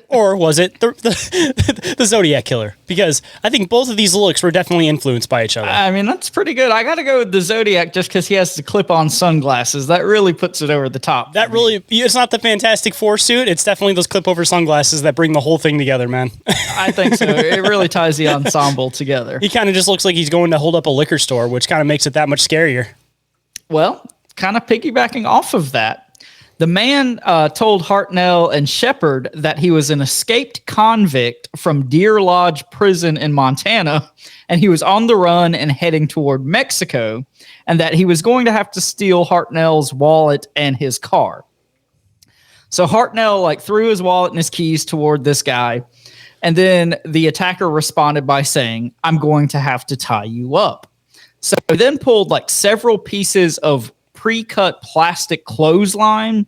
Or was it the Zodiac Killer? Because I think both of these looks were definitely influenced by each other. I mean, that's pretty good. I got to go with the Zodiac just because he has the clip-on sunglasses. That really puts it over the top. That really, it's not the Fantastic Four suit. It's definitely those clip-over sunglasses that bring the whole thing together, man. I think so. It really ties the ensemble together. He kind of just looks like he's going to hold up a liquor store, which kind of makes it that much scarier. Well, kind of piggybacking off of that, The man told Hartnell and Shepard that he was an escaped convict from Deer Lodge Prison in Montana, and he was on the run and heading toward Mexico, and that he was going to have to steal Hartnell's wallet and his car. So Hartnell threw his wallet and his keys toward this guy, and then the attacker responded by saying, "I'm going to have to tie you up." So he then pulled several pieces of pre-cut plastic clothesline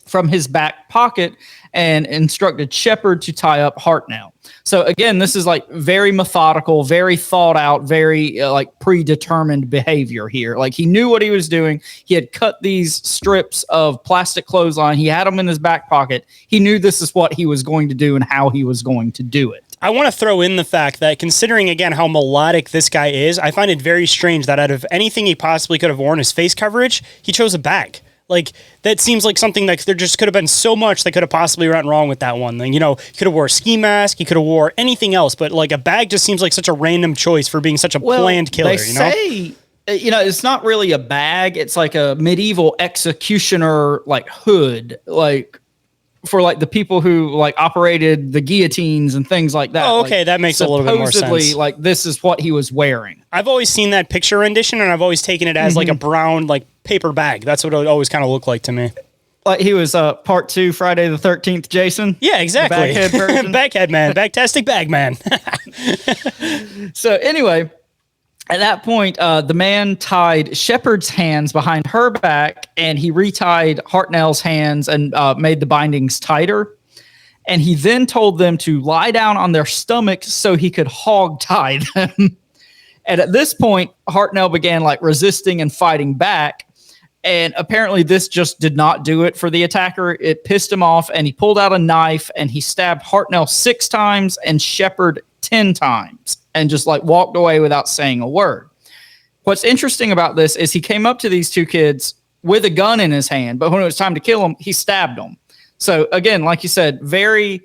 from his back pocket and instructed Shepard to tie up Hartnell. So again, this is very methodical, very thought out, very predetermined behavior here. He knew what he was doing. He had cut these strips of plastic clothesline. He had them in his back pocket. He knew this is what he was going to do and how he was going to do it. I want to throw in the fact that considering, again, how melodic this guy is, I find it very strange that out of anything he possibly could have worn as face coverage, he chose a bag. That seems like something that there just could have been so much that could have possibly went wrong with that one thing. He could have wore a ski mask, he could have wore anything else, but a bag just seems like such a random choice for being such a planned killer, They say, it's not really a bag. It's like a medieval executioner hood, for the people who operated the guillotines and things like that. Oh, okay, that makes a little bit more sense. Supposedly, this is what he was wearing. I've always seen that picture rendition, and I've always taken it as a brown paper bag. That's what it always kind of looked like to me. He was part 2 Friday the 13th Jason. Yeah, exactly. Baghead version. Baghead man, bagtastic bag man. So anyway, at that point, the man tied Shepard's hands behind her back, and he retied Hartnell's hands and made the bindings tighter. And he then told them to lie down on their stomachs so he could hog tie them. And at this point, Hartnell began resisting and fighting back. And apparently this just did not do it for the attacker. It pissed him off, and he pulled out a knife and he stabbed Hartnell 6 times and Shepard 10 times and just walked away without saying a word. What's interesting about this is he came up to these 2 kids with a gun in his hand, but when it was time to kill them, he stabbed them. So again, like you said, very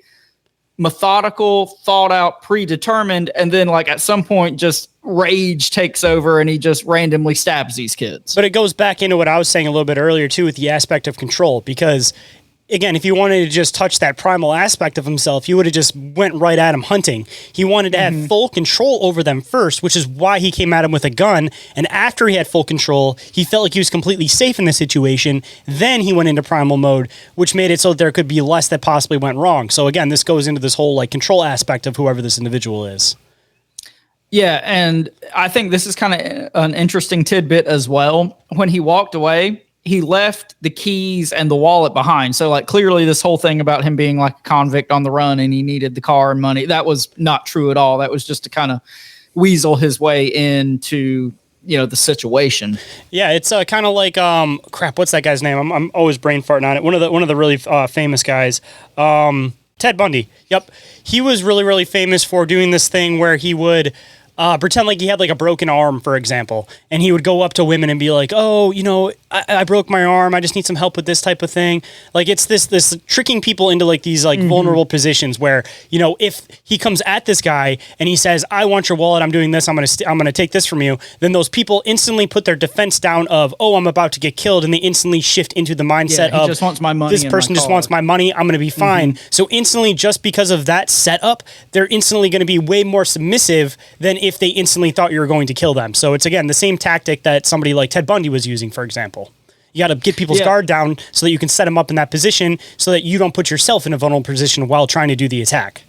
methodical, thought out, predetermined, and then at some point just rage takes over and he just randomly stabs these kids. But it goes back into what I was saying a little bit earlier too, with the aspect of control, because again, if he wanted to just touch that primal aspect of himself, he would have just went right at him hunting. He wanted to have full control over them first, which is why he came at him with a gun. And after he had full control, he felt like he was completely safe in the situation. Then he went into primal mode, which made it so that there could be less that possibly went wrong. So again, this goes into this whole control aspect of whoever this individual is. Yeah, and I think this is kind of an interesting tidbit as well. When he walked away, he left the keys and the wallet behind. So clearly this whole thing about him being a convict on the run and he needed the car and money, that was not true at all. That was just to kind of weasel his way into, the situation. Yeah, it's kind of crap, what's that guy's name? I'm always brain farting on it. One of the really famous guys, Ted Bundy. Yep. He was really, really famous for doing this thing where he would pretend like he had a broken arm, for example, and he would go up to women and be like, "Oh, I broke my arm. I just need some help with this type of thing." It's this tricking people into these vulnerable positions where if he comes at this guy and he says, "I want your wallet. I'm doing this. I'm gonna take this from you," then those people instantly put their defense down of, "Oh, I'm about to get killed," and they instantly shift into the mindset he of, just wants my money. This person just wants my money. I'm gonna be fine. So instantly, just because of that setup, they're instantly going to be way more submissive than if they instantly thought you were going to kill them. So it's, again, the same tactic that somebody like Ted Bundy was using, for example. You got to get people's guard down so that you can set them up in that position so that you don't put yourself in a vulnerable position while trying to do the attack.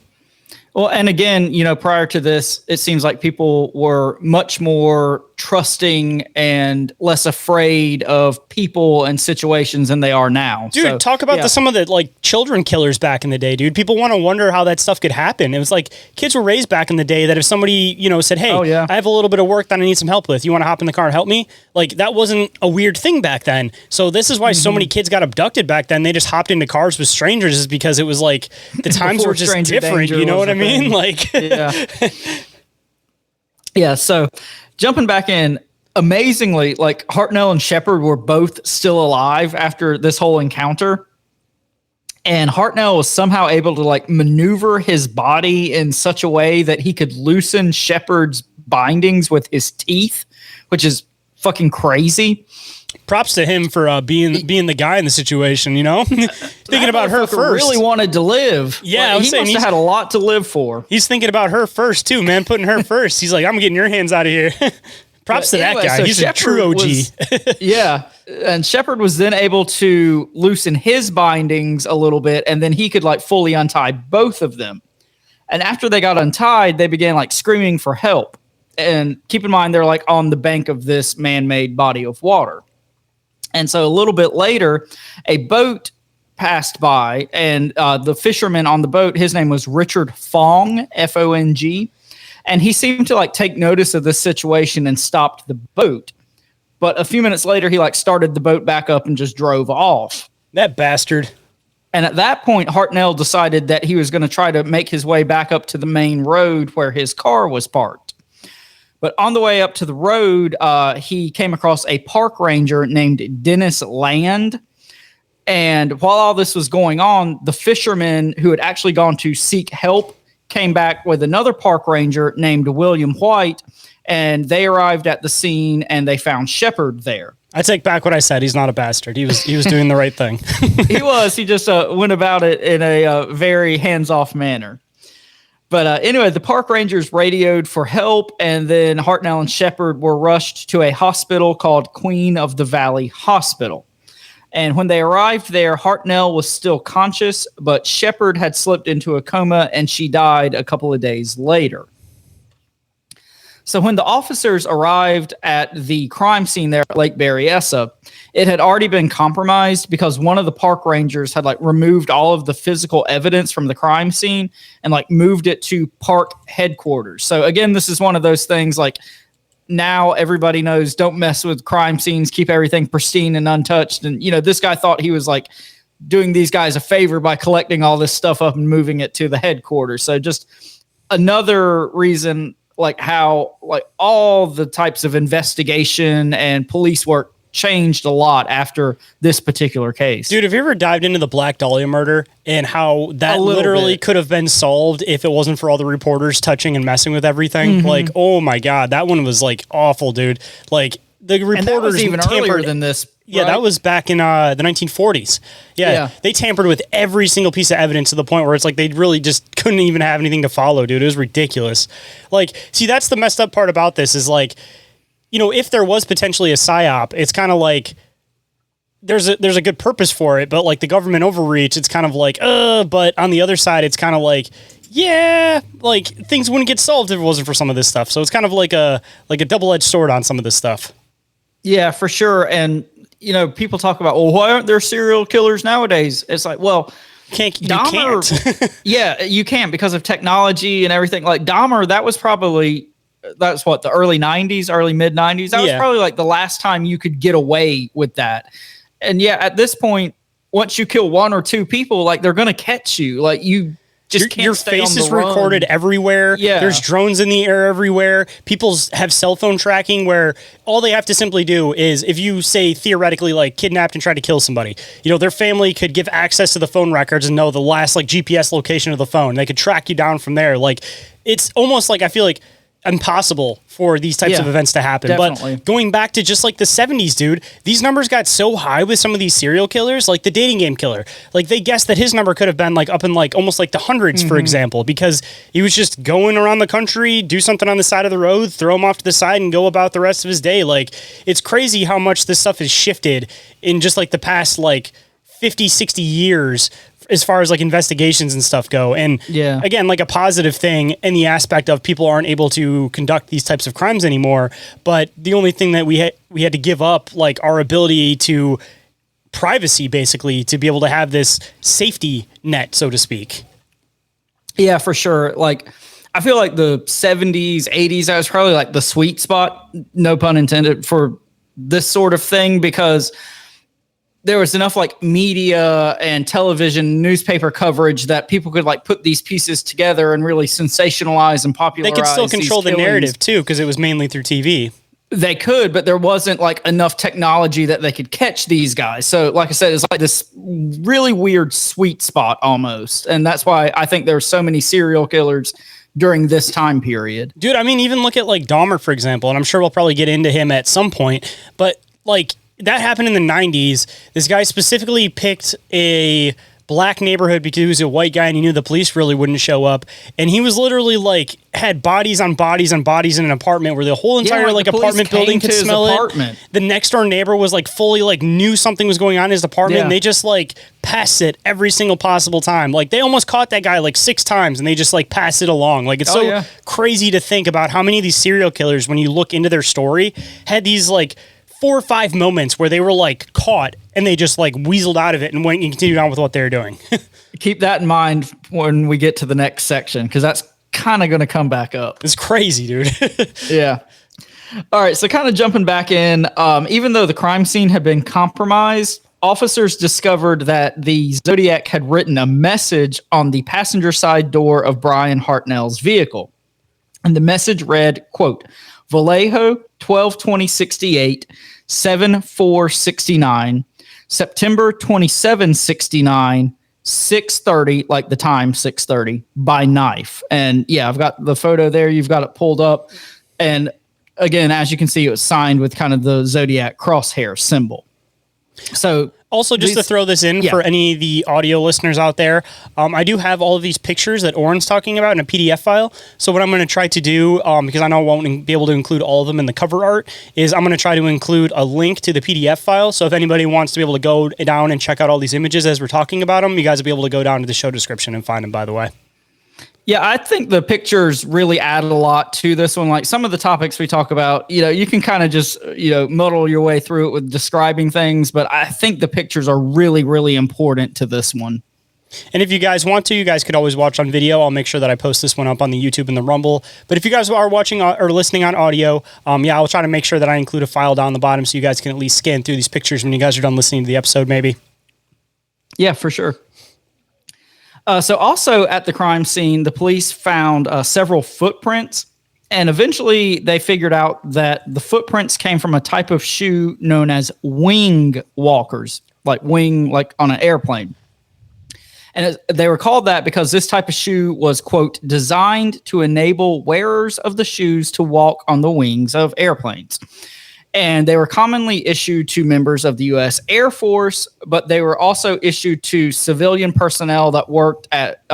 Well, and again, prior to this, it seems like people were much more trusting and less afraid of people and situations than they are now. Dude, so, talk about some of the children killers back in the day, dude. People want to wonder how that stuff could happen. It was kids were raised back in the day that if somebody, said, "Hey, I have a little bit of work that I need some help with. You want to hop in the car and help me?" That wasn't a weird thing back then. So this is why so many kids got abducted back then. They just hopped into cars with strangers is because it was the times were just different. You know what I mean? Yeah. So jumping back in, amazingly, Hartnell and Shepard were both still alive after this whole encounter. And Hartnell was somehow able to maneuver his body in such a way that he could loosen Shepard's bindings with his teeth, which is fucking crazy. Props to him for being the guy in the situation, you know? Thinking about her first. Really wanted to live. Yeah, he must have had a lot to live for. He's thinking about her first too, man, putting her first. He's like, I'm getting your hands out of here. Props to that guy. So he's Shepard a true OG. Yeah. And Shepard was then able to loosen his bindings a little bit, and then he could like fully untie both of them. And after they got untied, they began like screaming for help. And keep in mind, they're like on the bank of this man-made body of water. And so a little bit later, a boat passed by, and the fisherman on the boat, his name was Richard Fong, Fong. And he seemed to like take notice of this situation and stopped the boat. But a few minutes later, he like started the boat back up and just drove off. That bastard. And at that point, Hartnell decided that he was going to try to make his way back up to the main road where his car was parked. But on the way up to the road, he came across a park ranger named Dennis Land. And while all this was going on, the fisherman who had actually gone to seek help came back with another park ranger named William White. And they arrived at the scene and they found Shepard there. I take back what I said. He's not a bastard. He was doing the right thing. He was. He just went about it in a very hands-off manner. But anyway, the park rangers radioed for help, and then Hartnell and Shepard were rushed to a hospital called Queen of the Valley Hospital. And when they arrived there, Hartnell was still conscious, but Shepard had slipped into a coma, and she died a couple of days later. So when the officers arrived at the crime scene there at Lake Berryessa, it had already been compromised because one of the park rangers had like removed all of the physical evidence from the crime scene and like moved it to park headquarters. So again, this is one of those things like now everybody knows don't mess with crime scenes, keep everything pristine and untouched. And, you know, this guy thought he was like doing these guys a favor by collecting all this stuff up and moving it to the headquarters. So just another reason like how like all the types of investigation and police work changed a lot after this particular case. Dude, have you ever dived into the Black Dahlia murder and how that literally could have been solved if it wasn't for all the reporters touching and messing with everything? Mm-hmm. Like, oh my God, that one was like awful, dude. Like the reporters and that was even earlier than this. Yeah, right? That was back in the 1940s. Yeah, they tampered with every single piece of evidence to the point where it's like they really just couldn't even have anything to follow, dude. It was ridiculous. Like, see, that's the messed up part about this is like, you know, if there was potentially a psyop, it's kind of like there's a good purpose for it, but like the government overreach, it's kind of like, but on the other side, it's kind of like, yeah, like things wouldn't get solved if it wasn't for some of this stuff. So it's kind of like a double-edged sword on some of this stuff. Yeah, for sure. And you know, people talk about, well, why aren't there serial killers nowadays? It's like, well, Dahmer, yeah, you can because of technology and everything. Like Dahmer, that's what, the early 90s, early mid 90s. That was probably like the last time you could get away with that. And yeah, at this point, once you kill one or two people, like they're going to catch you. Like you just can't your stay face on the is run. Recorded everywhere. Yeah. There's drones in the air everywhere. People have cell phone tracking where all they have to simply do is if you say theoretically like kidnapped and tried to kill somebody, you know, their family could give access to the phone records and know the last like GPS location of the phone. They could track you down from there. Like it's almost like I feel like impossible for these types of events to happen. Definitely. But going back to just like the 70s, dude, these numbers got so high with some of these serial killers, like the dating game killer. Like they guessed that his number could have been like up in like almost like the hundreds, for example, because he was just going around the country, do something on the side of the road, throw him off to the side and go about the rest of his day. Like it's crazy how much this stuff has shifted in just like the past like 50, 60 years as far as like investigations and stuff go. And again, like a positive thing in the aspect of people aren't able to conduct these types of crimes anymore. But the only thing that we had to give up, like our ability to privacy, basically, to be able to have this safety net, so to speak. Yeah, for sure. Like, I feel like the 70s, 80s, that was probably like the sweet spot, no pun intended, for this sort of thing, because there was enough like media and television, newspaper coverage that people could like put these pieces together and really sensationalize and popularize. They could still control the narrative too, because it was mainly through TV. They could, but there wasn't like enough technology that they could catch these guys. So like I said, it's like this really weird sweet spot almost. And that's why I think there are so many serial killers during this time period. Dude, I mean, even look at like Dahmer, for example, and I'm sure we'll probably get into him at some point, but like, that happened in the 90s. This guy specifically picked a black neighborhood because he was a white guy and he knew the police really wouldn't show up. And he was literally like had bodies on bodies on bodies in an apartment where the whole entire like apartment building could smell it. The next door neighbor was like fully like knew something was going on in his apartment. And they just like passed it every single possible time. Like they almost caught that guy like 6 times and they just like passed it along. Like it's crazy to think about how many of these serial killers, when you look into their story, had these like 4 or 5 moments where they were like caught and they just like weaseled out of it and went and continued on with what they were doing. Keep that in mind when we get to the next section, because that's kind of going to come back up. It's crazy, dude. Yeah. All right. So kind of jumping back in, even though the crime scene had been compromised, officers discovered that the Zodiac had written a message on the passenger side door of Brian Hartnell's vehicle. And the message read, quote, Vallejo, 12/20/68, 7/4/69, September 27/69, 6:30, like the time 6:30, by knife. And yeah, I've got the photo there. You've got it pulled up. And again, as you can see, it was signed with kind of the Zodiac crosshair symbol. So also, just to throw this in for any of the audio listeners out there, I do have all of these pictures that Orin's talking about in a PDF file. So what I'm going to try to do, because I know I won't be able to include all of them in the cover art, is I'm going to try to include a link to the PDF file. So if anybody wants to be able to go down and check out all these images as we're talking about them, you guys will be able to go down to the show description and find them, by the way. Yeah, I think the pictures really added a lot to this one. Like some of the topics we talk about, you can kind of just, muddle your way through it with describing things. But I think the pictures are really, really important to this one. And if you guys want to, you guys could always watch on video. I'll make sure that I post this one up on the YouTube and the Rumble. But if you guys are watching or listening on audio, I'll try to make sure that I include a file down the bottom so you guys can at least scan through these pictures when you guys are done listening to the episode, maybe. Yeah, for sure. So also at the crime scene, the police found several footprints, and eventually they figured out that the footprints came from a type of shoe known as wing walkers, like on an airplane. And they were called that because this type of shoe was, quote, designed to enable wearers of the shoes to walk on the wings of airplanes. And they were commonly issued to members of the U.S. Air Force, but they were also issued to civilian personnel that worked at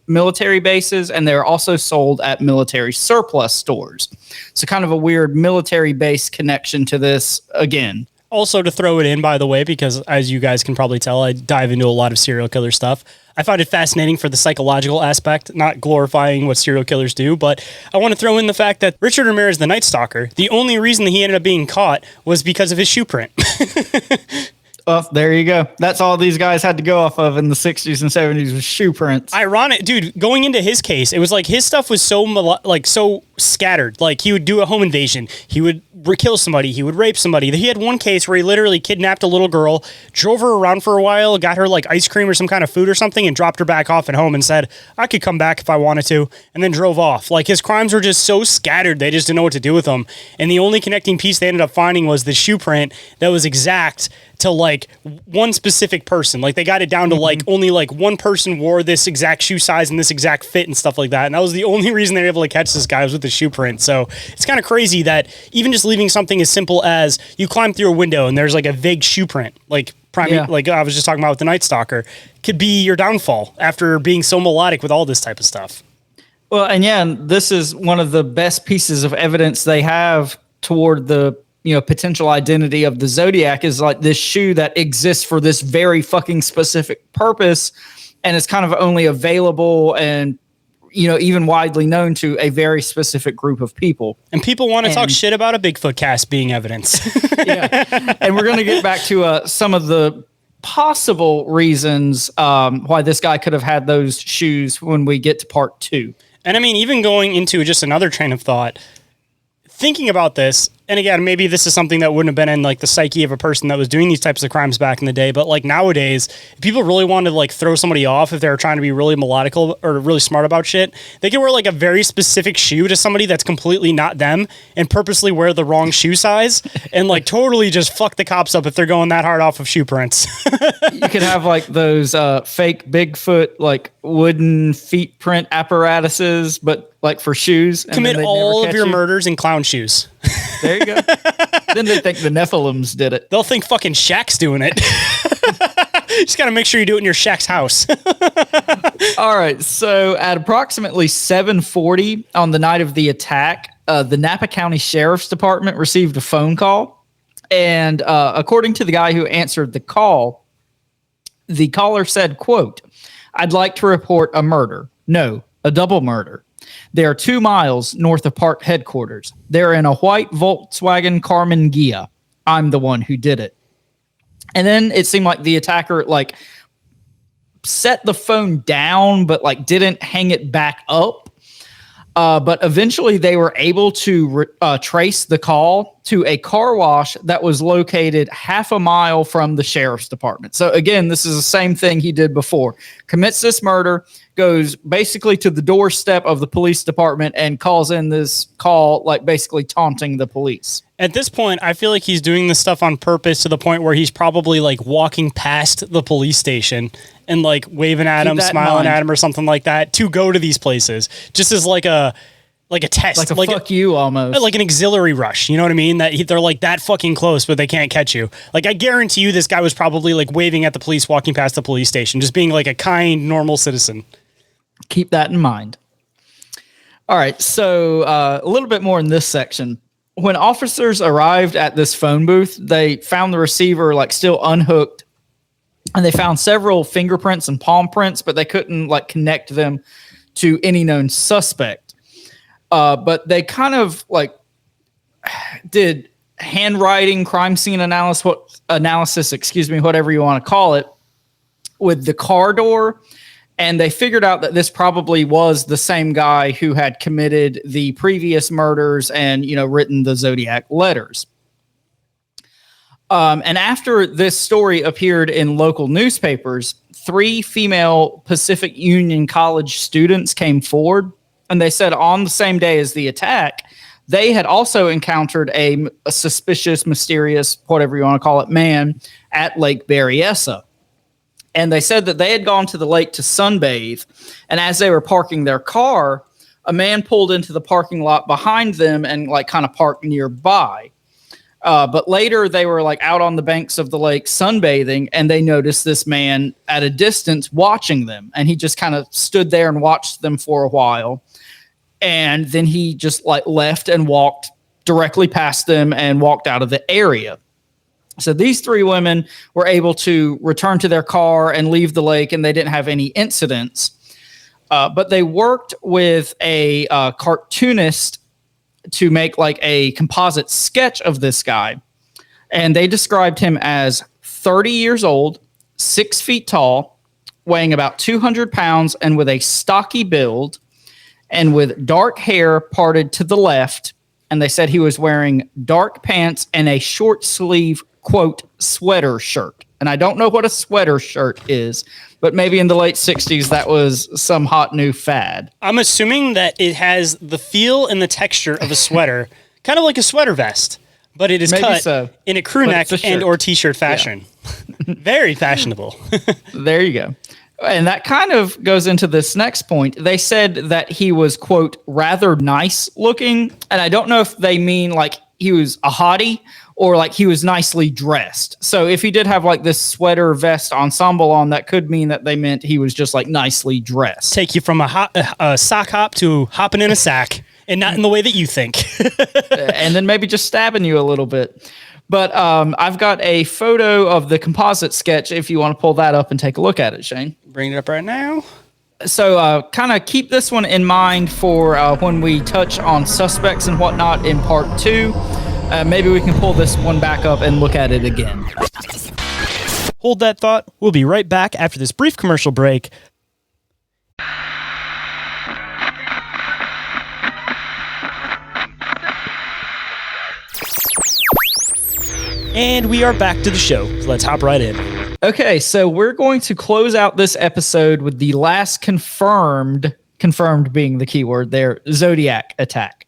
military bases, and they were also sold at military surplus stores. So kind of a weird military base connection to this again. Also, to throw it in, by the way, because as you guys can probably tell, I dive into a lot of serial killer stuff. I find it fascinating for the psychological aspect, not glorifying what serial killers do, but I want to throw in the fact that Richard Ramirez, the Night Stalker, the only reason that he ended up being caught was because of his shoe print. Well, there you go. That's all these guys had to go off of in the 60s and 70s was shoe prints. Ironic, dude, going into his case, it was like his stuff was so scattered. Like he would do a home invasion. He would kill somebody. He would rape somebody. He had one case where he literally kidnapped a little girl, drove her around for a while, got her like ice cream or some kind of food or something, and dropped her back off at home and said, I could come back if I wanted to, and then drove off. Like his crimes were just so scattered, they just didn't know what to do with them. And the only connecting piece they ended up finding was the shoe print that was exact to like one specific person. Like they got it down to like only like one person wore this exact shoe size and this exact fit and stuff like that. And that was the only reason they were able to catch this guy was with the shoe print. So it's kind of crazy that even just leaving something as simple as you climb through a window and there's like a vague shoe print, like like I was just talking about with the Night Stalker, could be your downfall after being so melodic with all this type of stuff. Well, and this is one of the best pieces of evidence they have toward the potential identity of the Zodiac is like this shoe that exists for this very fucking specific purpose. And it's kind of only available and, even widely known to a very specific group of people. And people want to talk shit about a Bigfoot cast being evidence. Yeah. And we're going to get back to some of the possible reasons why this guy could have had those shoes when we get to part 2. And I mean, even going into just another train of thought, thinking about this, and again, maybe this is something that wouldn't have been in like the psyche of a person that was doing these types of crimes back in the day, but like nowadays, if people really wanted to like throw somebody off, if they're trying to be really melodical or really smart about shit, they can wear like a very specific shoe to somebody that's completely not them and purposely wear the wrong shoe size and like totally just fuck the cops up if they're going that hard off of shoe prints. You could have like those fake Bigfoot, like wooden feet print apparatuses, but like for shoes. Commit all of your murders in clown shoes. There you go. Then they think the Nephilims did it. They'll think fucking Shaq's doing it. Just got to make sure you do it in your Shaq's house. All right. So at approximately 7:40 on the night of the attack, the Napa County Sheriff's Department received a phone call. And according to the guy who answered the call, the caller said, quote, "I'd like to report a murder. No, a double murder. They are 2 miles north of park headquarters. They're in a white Volkswagen Carmen Ghia. I'm the one who did it." And then it seemed like the attacker like set the phone down, but like didn't hang it back up. But eventually they were able to trace the call to a car wash that was located half a mile from the sheriff's department. So again, this is the same thing he did before. Commits this murder, goes basically to the doorstep of the police department and calls in this call, like basically taunting the police. At this point, I feel like he's doing this stuff on purpose to the point where he's probably like walking past the police station and like waving at him, smiling at him or something like that to go to these places just as like a test. Like a fuck you almost. Like an auxiliary rush. You know what I mean? That they're like that fucking close, but they can't catch you. Like I guarantee you this guy was probably like waving at the police, walking past the police station, just being like a kind, normal citizen. Keep that in mind. All right. So a little bit more in this section. When officers arrived at this phone booth, they found the receiver like still unhooked, and they found several fingerprints and palm prints, but they couldn't like connect them to any known suspect. But they kind of like did handwriting, crime scene analysis, whatever you want to call it, with the car door. And they figured out that this probably was the same guy who had committed the previous murders and, you know, written the Zodiac letters. And after this story appeared in local newspapers, 3 female Pacific Union College students came forward, and they said on the same day as the attack, they had also encountered a suspicious, mysterious, whatever you want to call it, man at Lake Berryessa. And they said that they had gone to the lake to sunbathe. And as they were parking their car, a man pulled into the parking lot behind them and like kind of parked nearby. But later they were like out on the banks of the lake sunbathing, and they noticed this man at a distance watching them. And he just kind of stood there and watched them for a while. And then he just like left and walked directly past them and walked out of the area. So these 3 women were able to return to their car and leave the lake, and they didn't have any incidents. But they worked with a cartoonist to make like a composite sketch of this guy. And they described him as 30 years old, 6 feet tall, weighing about 200 pounds, and with a stocky build, and with dark hair parted to the left. And they said he was wearing dark pants and a short sleeve, quote, sweater shirt. And I don't know what a sweater shirt is, but maybe in the late 60s, that was some hot new fad. I'm assuming that it has the feel and the texture of a sweater, kind of like a sweater vest, but it is maybe cut in a crew neck and or t-shirt fashion. Yeah. Very fashionable. There you go. And that kind of goes into this next point. They said that he was, quote, rather nice looking. And I don't know if they mean like he was a hottie or like he was nicely dressed. So if he did have like this sweater vest ensemble on, that could mean that they meant he was just like nicely dressed. Take you from a sock hop to hopping in a sack, and not in the way that you think. And then maybe just stabbing you a little bit. But I've got a photo of the composite sketch if you want to pull that up and take a look at it, Shane. Bring it up right now. So kind of keep this one in mind for when we touch on suspects and whatnot in part 2. Maybe we can pull this one back up and look at it again. Hold that thought. We'll be right back after this brief commercial break. And we are back to the show. So let's hop right in. Okay, so we're going to close out this episode with the last confirmed being the keyword there, Zodiac attack.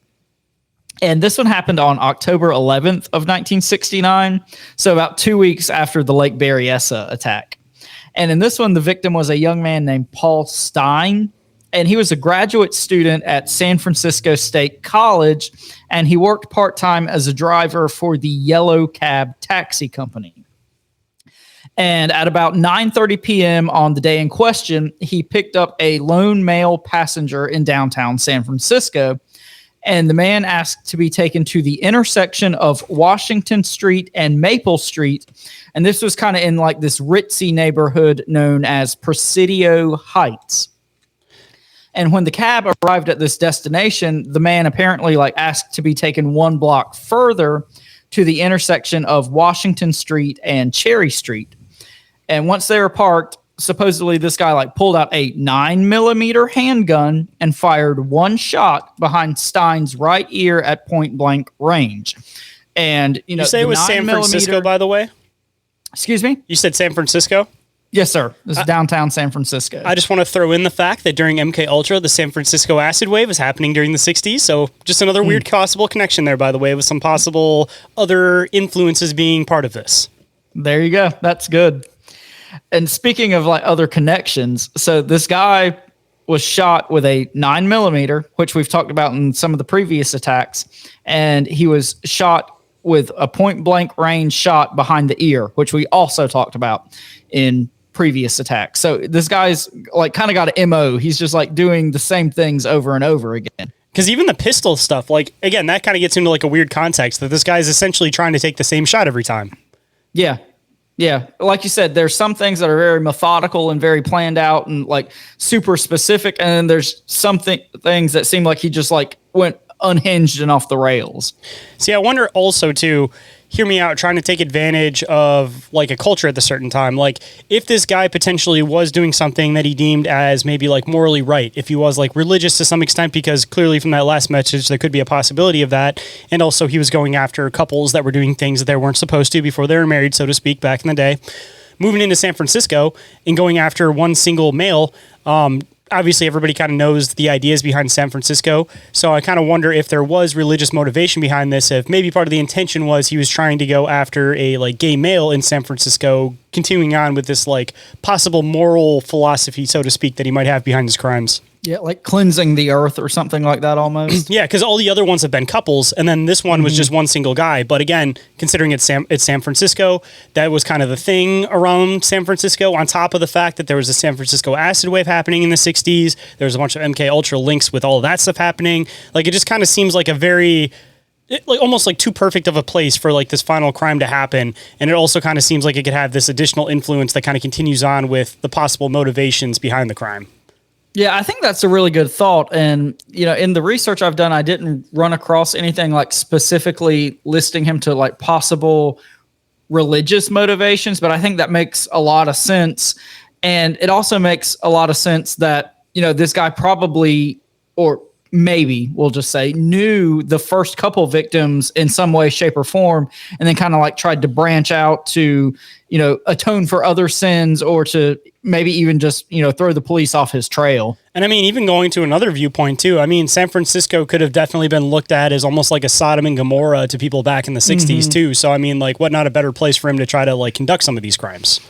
And this one happened on October 11th of 1969, so about 2 weeks after the Lake Berryessa attack. And in this one, the victim was a young man named Paul Stein, and he was a graduate student at San Francisco State College, and he worked part-time as a driver for the Yellow Cab Taxi Company. And at about 9:30 p.m. on the day in question, he picked up a lone male passenger in downtown San Francisco, and the man asked to be taken to the intersection of Washington Street and Maple Street. And this was kind of in like this ritzy neighborhood known as Presidio Heights. And when the cab arrived at this destination, the man apparently like asked to be taken one block further to the intersection of Washington Street and Cherry Street. And once they were parked, supposedly this guy like pulled out a 9mm handgun and fired one shot behind Stein's right ear at point blank range. And you say it was San Francisco, by the way? Excuse me? You said San Francisco? Yes, sir. This is downtown San Francisco. I just want to throw in the fact that during MK Ultra, the San Francisco acid wave was happening during the 60s. So just another weird possible connection there, by the way, with some possible other influences being part of this. There you go. That's good. And speaking of like other connections, so this guy was shot with a 9mm, which we've talked about in some of the previous attacks, and he was shot with a point blank range shot behind the ear, which we also talked about in previous attacks. So this guy's like kind of got an MO. He's just like doing the same things over and over again. Because even the pistol stuff, like again, that kind of gets into like a weird context that this guy's essentially trying to take the same shot every time. Yeah. Yeah, like you said, there's some things that are very methodical and very planned out and like super specific, and then there's things that seem like he just like went unhinged and off the rails. See, I wonder also too, hear me out, trying to take advantage of like a culture at the certain time. Like if this guy potentially was doing something that he deemed as maybe like morally right, if he was like religious to some extent, because clearly from that last message, there could be a possibility of that. And also he was going after couples that were doing things that they weren't supposed to before they were married, so to speak, back in the day. Moving into San Francisco and going after one single male, obviously everybody kind of knows the ideas behind San Francisco. So I kind of wonder if there was religious motivation behind this, if maybe part of the intention was he was trying to go after a like gay male in San Francisco, continuing on with this like possible moral philosophy, so to speak, that he might have behind his crimes. Yeah, like cleansing the earth or something like that almost. Yeah, because all the other ones have been couples, and then this one was just one single guy. But again, considering it's San Francisco, that was kind of the thing around San Francisco, on top of the fact that there was a San Francisco acid wave happening in the 60s. There was a bunch of MK Ultra links with all of that stuff happening. Like, it just kind of seems like a very... like almost like too perfect of a place for like this final crime to happen. And it also kind of seems like it could have this additional influence that kind of continues on with the possible motivations behind the crime. Yeah, I think that's a really good thought. And, you know, in the research I've done, I didn't run across anything like specifically listing him to like possible religious motivations, but I think that makes a lot of sense. And it also makes a lot of sense that, you know, this guy probably, or maybe we'll just say, knew the first couple victims in some way, shape, or form, and then kind of like tried to branch out to, you know, atone for other sins, or to maybe even just, you know, throw the police off his trail. And I mean, even going to another viewpoint too, I mean, San Francisco could have definitely been looked at as almost like a Sodom and Gomorrah to people back in the 60s too. So I mean, like, what not a better place for him to try to like conduct some of these crimes.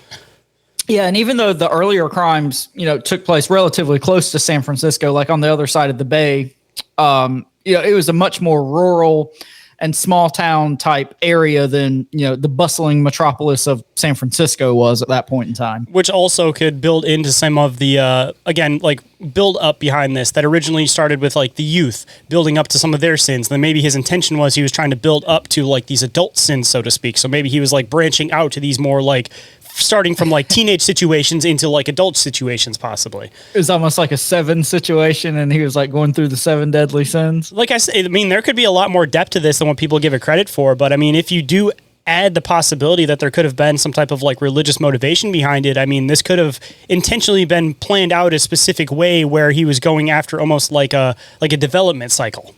Yeah, and even though the earlier crimes, you know, took place relatively close to San Francisco, like on the other side of the bay, you know, it was a much more rural and small town type area than, you know, the bustling metropolis of San Francisco was at that point in time. Which also could build into some of the, again, like build up behind this that originally started with like the youth building up to some of their sins. Then maybe his intention was he was trying to build up to like these adult sins, so to speak. So maybe he was like branching out to these more like starting from like teenage situations into like adult situations, possibly. It was almost like a Seven situation, and he was like going through the 7 deadly sins. Like I said, I mean, there could be a lot more depth to this than what people give it credit for. But I mean, if you do add the possibility that there could have been some type of like religious motivation behind it, I mean, this could have intentionally been planned out a specific way where he was going after almost like a development cycle.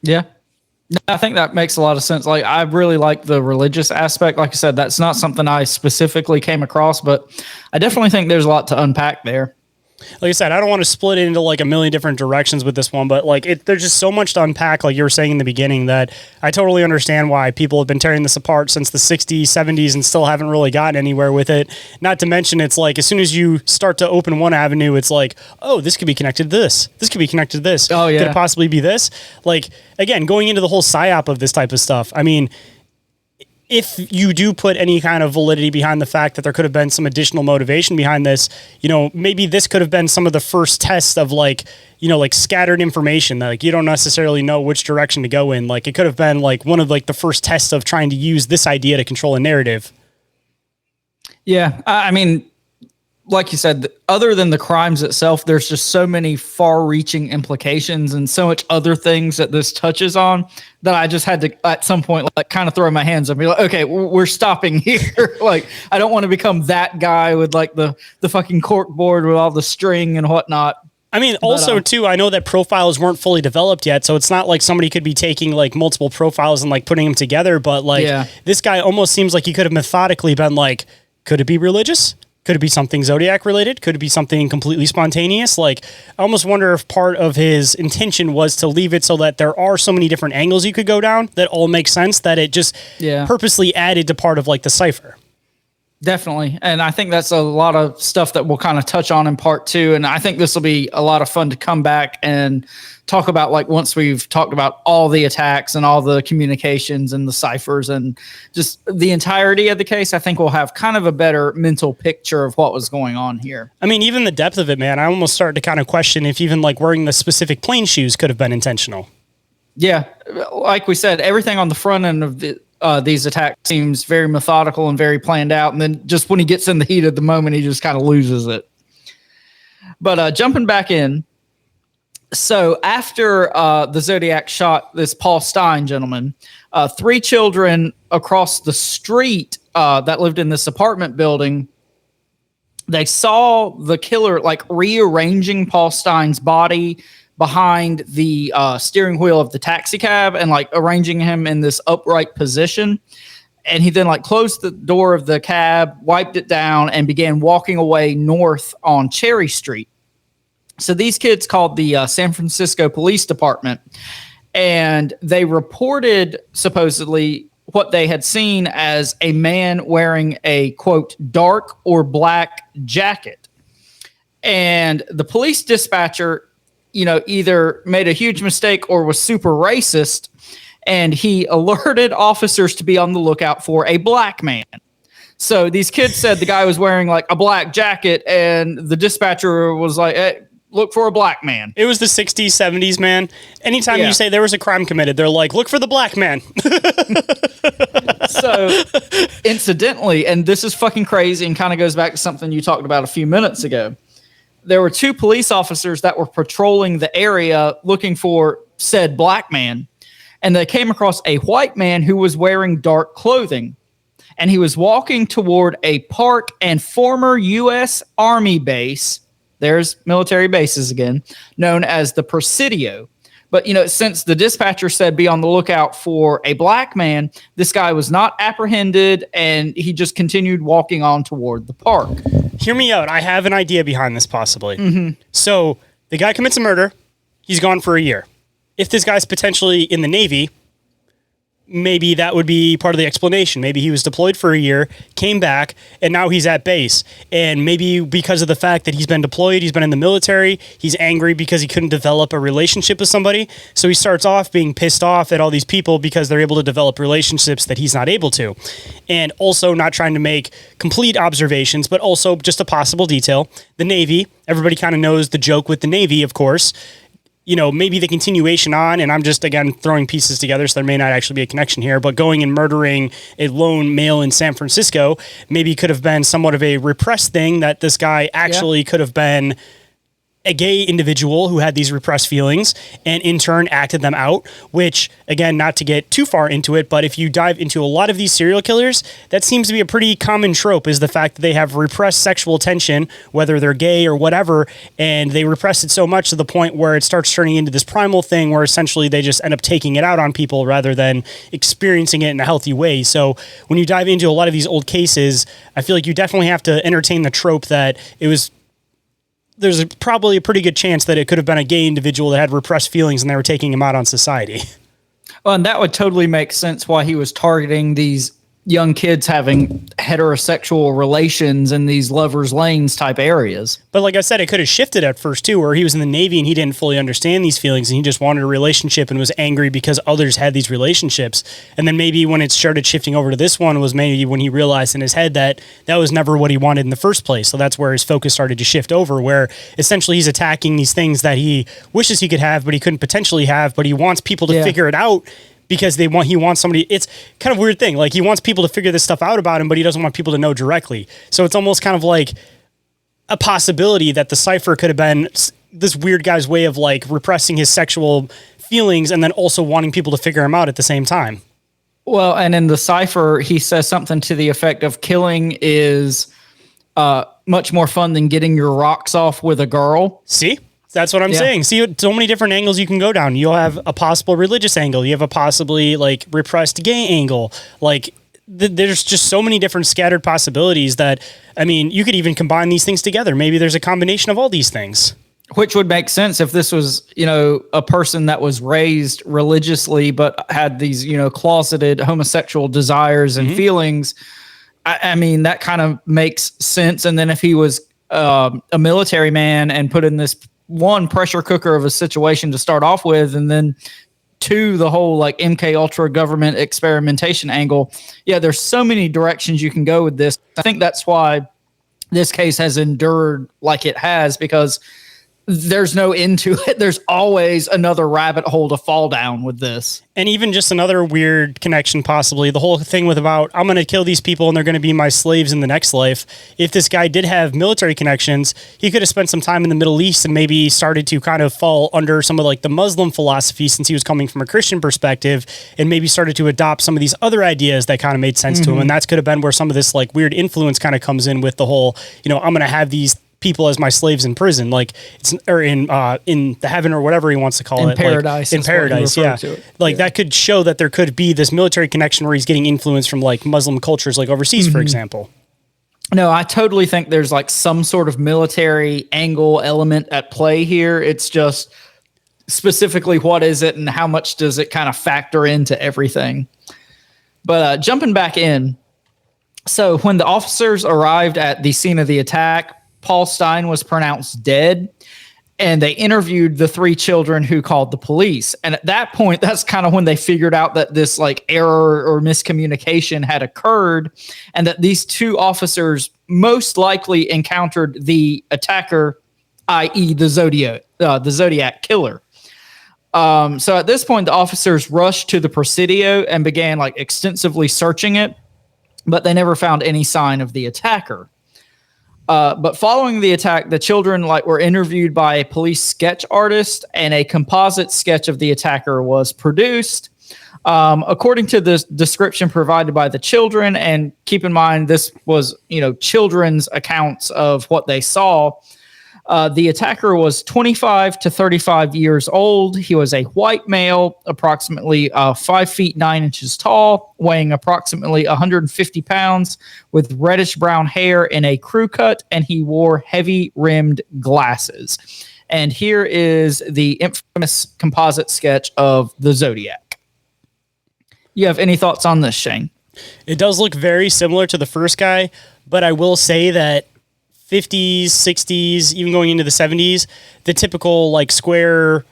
Yeah. No, I think that makes a lot of sense. Like, I really like the religious aspect. Like I said, that's not something I specifically came across, but I definitely think there's a lot to unpack there. Like I said, I don't want to split it into like a million different directions with this one, but like there's just so much to unpack, like you were saying in the beginning, that I totally understand why people have been tearing this apart since the 60s, 70s, and still haven't really gotten anywhere with it. Not to mention, it's like as soon as you start to open one avenue, it's like, oh, this could be connected to this. This could be connected to this. Oh, yeah. Could it possibly be this? Like, again, going into the whole psyop of this type of stuff, I mean, if you do put any kind of validity behind the fact that there could have been some additional motivation behind this, you know, maybe this could have been some of the first tests of like, you know, like scattered information that like you don't necessarily know which direction to go in. Like it could have been like one of like the first tests of trying to use this idea to control a narrative. Yeah. I mean, like you said, other than the crimes itself, there's just so many far-reaching implications and so much other things that this touches on that I just had to, at some point, like kind of throw my hands up and be like, okay, we're stopping here. Like, I don't want to become that guy with like the fucking cork board with all the string and whatnot. I mean, also, too, I know that profiles weren't fully developed yet, so it's not like somebody could be taking, like, multiple profiles and, like, putting them together, but, like, this guy almost seems like he could have methodically been like, could it be religious? Could it be something Zodiac related? Could it be something completely spontaneous? Like, I almost wonder if part of his intention was to leave it so that there are so many different angles you could go down that all make sense, that it just purposely added to part of like the cipher. Definitely. And I think that's a lot of stuff that we'll kind of touch on in part 2. And I think this will be a lot of fun to come back and talk about, like, once we've talked about all the attacks and all the communications and the ciphers and just the entirety of the case. I think we'll have kind of a better mental picture of what was going on here. I mean, even the depth of it, man, I almost started to kind of question if even like wearing the specific plane shoes could have been intentional. Yeah. Like we said, everything on the front end of these attacks seems very methodical and very planned out. And then just when he gets in the heat of the moment, he just kind of loses it. But jumping back in. So after the Zodiac shot this Paul Stein gentleman, 3 children across the street that lived in this apartment building, they saw the killer like rearranging Paul Stein's body behind the steering wheel of the taxi cab and like arranging him in this upright position. And he then like closed the door of the cab, wiped it down, and began walking away north on Cherry Street. So these kids called the San Francisco Police Department, and they reported supposedly what they had seen as a man wearing a, quote, dark or black jacket. And the police dispatcher, you know, either made a huge mistake or was super racist, and he alerted officers to be on the lookout for a black man. So these kids said the guy was wearing like a black jacket, and the dispatcher was like, hey, look for a black man. It was the 60s, 70s, man. Anytime you say there was a crime committed, they're like, look for the black man. So, incidentally, and this is fucking crazy and kind of goes back to something you talked about a few minutes ago. There were 2 police officers that were patrolling the area looking for said black man, and they came across a white man who was wearing dark clothing, and he was walking toward a park and former U.S. Army base. There's military bases again, known as the Presidio. But, you know, since the dispatcher said be on the lookout for a black man, this guy was not apprehended, and he just continued walking on toward the park. Hear me out. I have an idea behind this, possibly. So the guy commits a murder. He's gone for a year. If this guy's potentially in the Navy, maybe that would be part of the explanation. Maybe he was deployed for a year, came back, and now he's at base. And maybe because of the fact that he's been deployed, he's been in the military, he's angry because he couldn't develop a relationship with somebody. So he starts off being pissed off at all these people because they're able to develop relationships that he's not able to. And also not trying to make complete observations, but also just a possible detail. The Navy, everybody kind of knows the joke with the Navy, of course. You know, maybe the continuation on, and I'm just, again, throwing pieces together, so there may not actually be a connection here, but going and murdering a lone male in San Francisco maybe could have been somewhat of a repressed thing, that this guy actually could have been a gay individual who had these repressed feelings and in turn acted them out, which, again, not to get too far into it, but if you dive into a lot of these serial killers, that seems to be a pretty common trope, is the fact that they have repressed sexual tension, whether they're gay or whatever, and they repress it so much to the point where it starts turning into this primal thing where essentially they just end up taking it out on people rather than experiencing it in a healthy way. So when you dive into a lot of these old cases, I feel like you definitely have to entertain the trope that it was there's probably a pretty good chance that it could have been a gay individual that had repressed feelings and they were taking him out on society. Well, and that would totally make sense why he was targeting these young kids having heterosexual relations in these lovers' lanes type areas. But like I said, it could have shifted at first too, where he was in the Navy and he didn't fully understand these feelings and he just wanted a relationship and was angry because others had these relationships. And then maybe when it started shifting over to this one was maybe when he realized in his head that that was never what he wanted in the first place. So that's where his focus started to shift over, where essentially he's attacking these things that he wishes he could have, but he couldn't potentially have, but he wants people to figure it out because he wants somebody. It's kind of a weird thing. Like he wants people to figure this stuff out about him, but he doesn't want people to know directly. So it's almost kind of like a possibility that the cipher could have been this weird guy's way of like repressing his sexual feelings and then also wanting people to figure him out at the same time. Well, and in the cipher, he says something to the effect of killing is much more fun than getting your rocks off with a girl. See? That's what I'm saying. See, so many different angles you can go down. You'll have a possible religious angle. You have a possibly like repressed gay angle. Like there's just so many different scattered possibilities that, I mean, you could even combine these things together. Maybe there's a combination of all these things. Which would make sense if this was, a person that was raised religiously, but had these, closeted homosexual desires and feelings. I mean, that kind of makes sense. And then if he was a military man and put in this one pressure cooker of a situation to start off with, and then two, the whole like MK Ultra government experimentation angle. Yeah, there's so many directions you can go with this. I think that's why this case has endured like it has, because there's no end to it. There's always another rabbit hole to fall down with this. And even just another weird connection, possibly. The whole thing with about, I'm going to kill these people and they're going to be my slaves in the next life. If this guy did have military connections, he could have spent some time in the Middle East and maybe started to kind of fall under some of like the Muslim philosophy, since he was coming from a Christian perspective, and maybe started to adopt some of these other ideas that kind of made sense to him. And that could have been where some of this like weird influence kind of comes in with the whole, I'm going to have these people as my slaves in prison, like it's or in the heaven or whatever he wants to call it, paradise, like, in paradise, that could show that there could be this military connection where he's getting influence from like Muslim cultures, like overseas, for example. No, I totally think there's like some sort of military angle element at play here. It's just specifically what is it and how much does it kind of factor into everything. But jumping back in, so when the officers arrived at the scene of the attack, Paul Stine was pronounced dead, and they interviewed the three children who called the police. And at that point, that's kind of when they figured out that this like error or miscommunication had occurred, and that these two officers most likely encountered the attacker, i.e. the Zodiac Killer. So at this point, the officers rushed to the Presidio and began like extensively searching it, but they never found any sign of the attacker. But following the attack, the children were interviewed by a police sketch artist, and a composite sketch of the attacker was produced. According to the description provided by the children, and keep in mind this was children's accounts of what they saw. The attacker was 25 to 35 years old. He was a white male, approximately 5 feet 9 inches tall, weighing approximately 150 pounds, with reddish brown hair and a crew cut, and he wore heavy rimmed glasses. And here is the infamous composite sketch of the Zodiac. You have any thoughts on this, Shane? It does look very similar to the first guy, but I will say that 50s, 60s, even going into the 70s, the typical like square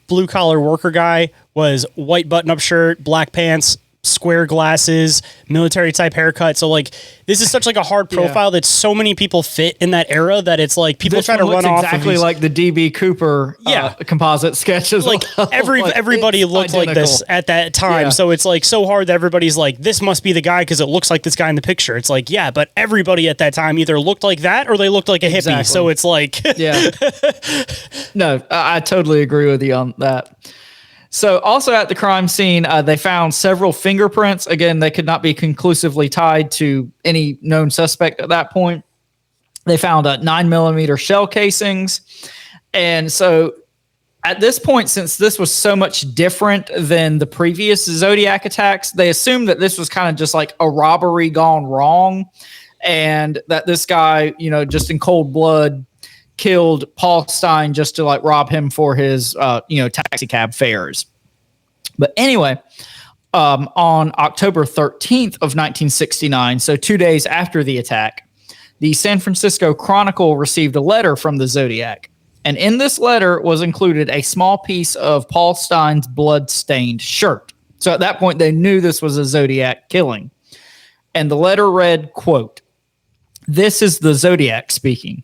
blue collar worker guy was white button up shirt, black pants, square glasses, military type haircut. So like this is such like a hard profile that so many people fit in that era that it's like people try to run off exactly of like the DB Cooper composite sketches. Like everybody looked identical like this at that time. So it's like so hard that everybody's like, this must be the guy because it looks like this guy in the picture. It's like, yeah, but everybody at that time either looked like that or they looked like a hippie. So it's like No, I totally agree with you on that. So also at the crime scene, they found several fingerprints. Again, they could not be conclusively tied to any known suspect at that point. They found 9mm shell casings. And so at this point, since this was so much different than the previous Zodiac attacks, they assumed that this was kind of just like a robbery gone wrong, and that this guy, just in cold blood, killed Paul Stein just to like rob him for his, taxi cab fares. But anyway, on October 13th of 1969, so 2 days after the attack, the San Francisco Chronicle received a letter from the Zodiac. And in this letter was included a small piece of Paul Stein's blood-stained shirt. So at that point, they knew this was a Zodiac killing. And the letter read, quote, "This is the Zodiac speaking.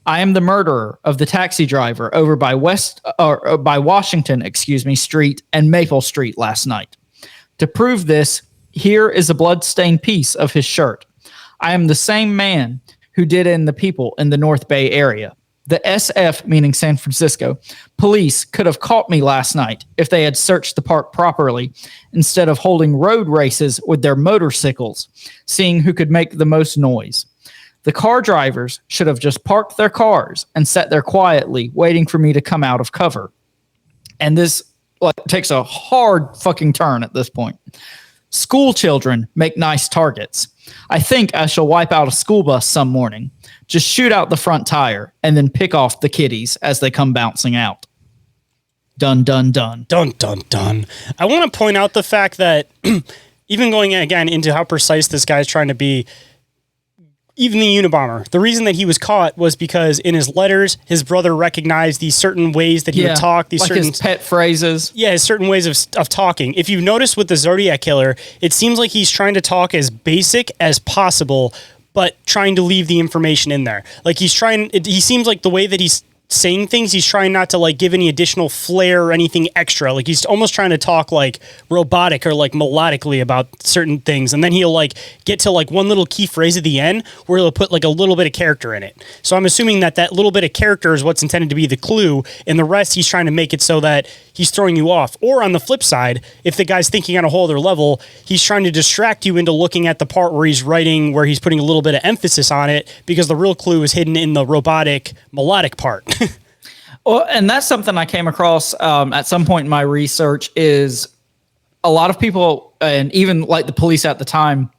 I am the murderer of the taxi driver over by Washington, Street and Maple Street last night. To prove this, here is a blood-stained piece of his shirt. I am the same man who did in the people in the North Bay area. The SF, meaning San Francisco, police could have caught me last night if they had searched the park properly instead of holding road races with their motorcycles, seeing who could make the most noise. The car drivers should have just parked their cars and sat there quietly waiting for me to come out of cover." And this takes a hard fucking turn at this point. "School children make nice targets. I think I shall wipe out a school bus some morning. Just shoot out the front tire and then pick off the kiddies as they come bouncing out. Dun, dun, dun." Dun, dun, dun. I want to point out the fact that even going again into how precise this guy's trying to be, even the Unabomber, the reason that he was caught was because in his letters, his brother recognized these certain ways that he would talk, these certain his pet phrases. Yeah, certain ways of talking. If you've noticed with the Zodiac Killer, it seems like he's trying to talk as basic as possible, but trying to leave the information in there. Like he seems like the way that he's saying things, he's trying not to like give any additional flair or anything extra. Like he's almost trying to talk like robotic or like melodically about certain things, and then he'll like get to like one little key phrase at the end where he'll put like a little bit of character in it. So I'm assuming that little bit of character is what's intended to be the clue, and the rest he's trying to make it so that he's throwing you off. Or on the flip side, if the guy's thinking on a whole other level, he's trying to distract you into looking at the part where he's writing, where he's putting a little bit of emphasis on it, because the real clue is hidden in the robotic melodic part. Well, and that's something I came across at some point in my research, is a lot of people, and even like the police at the time,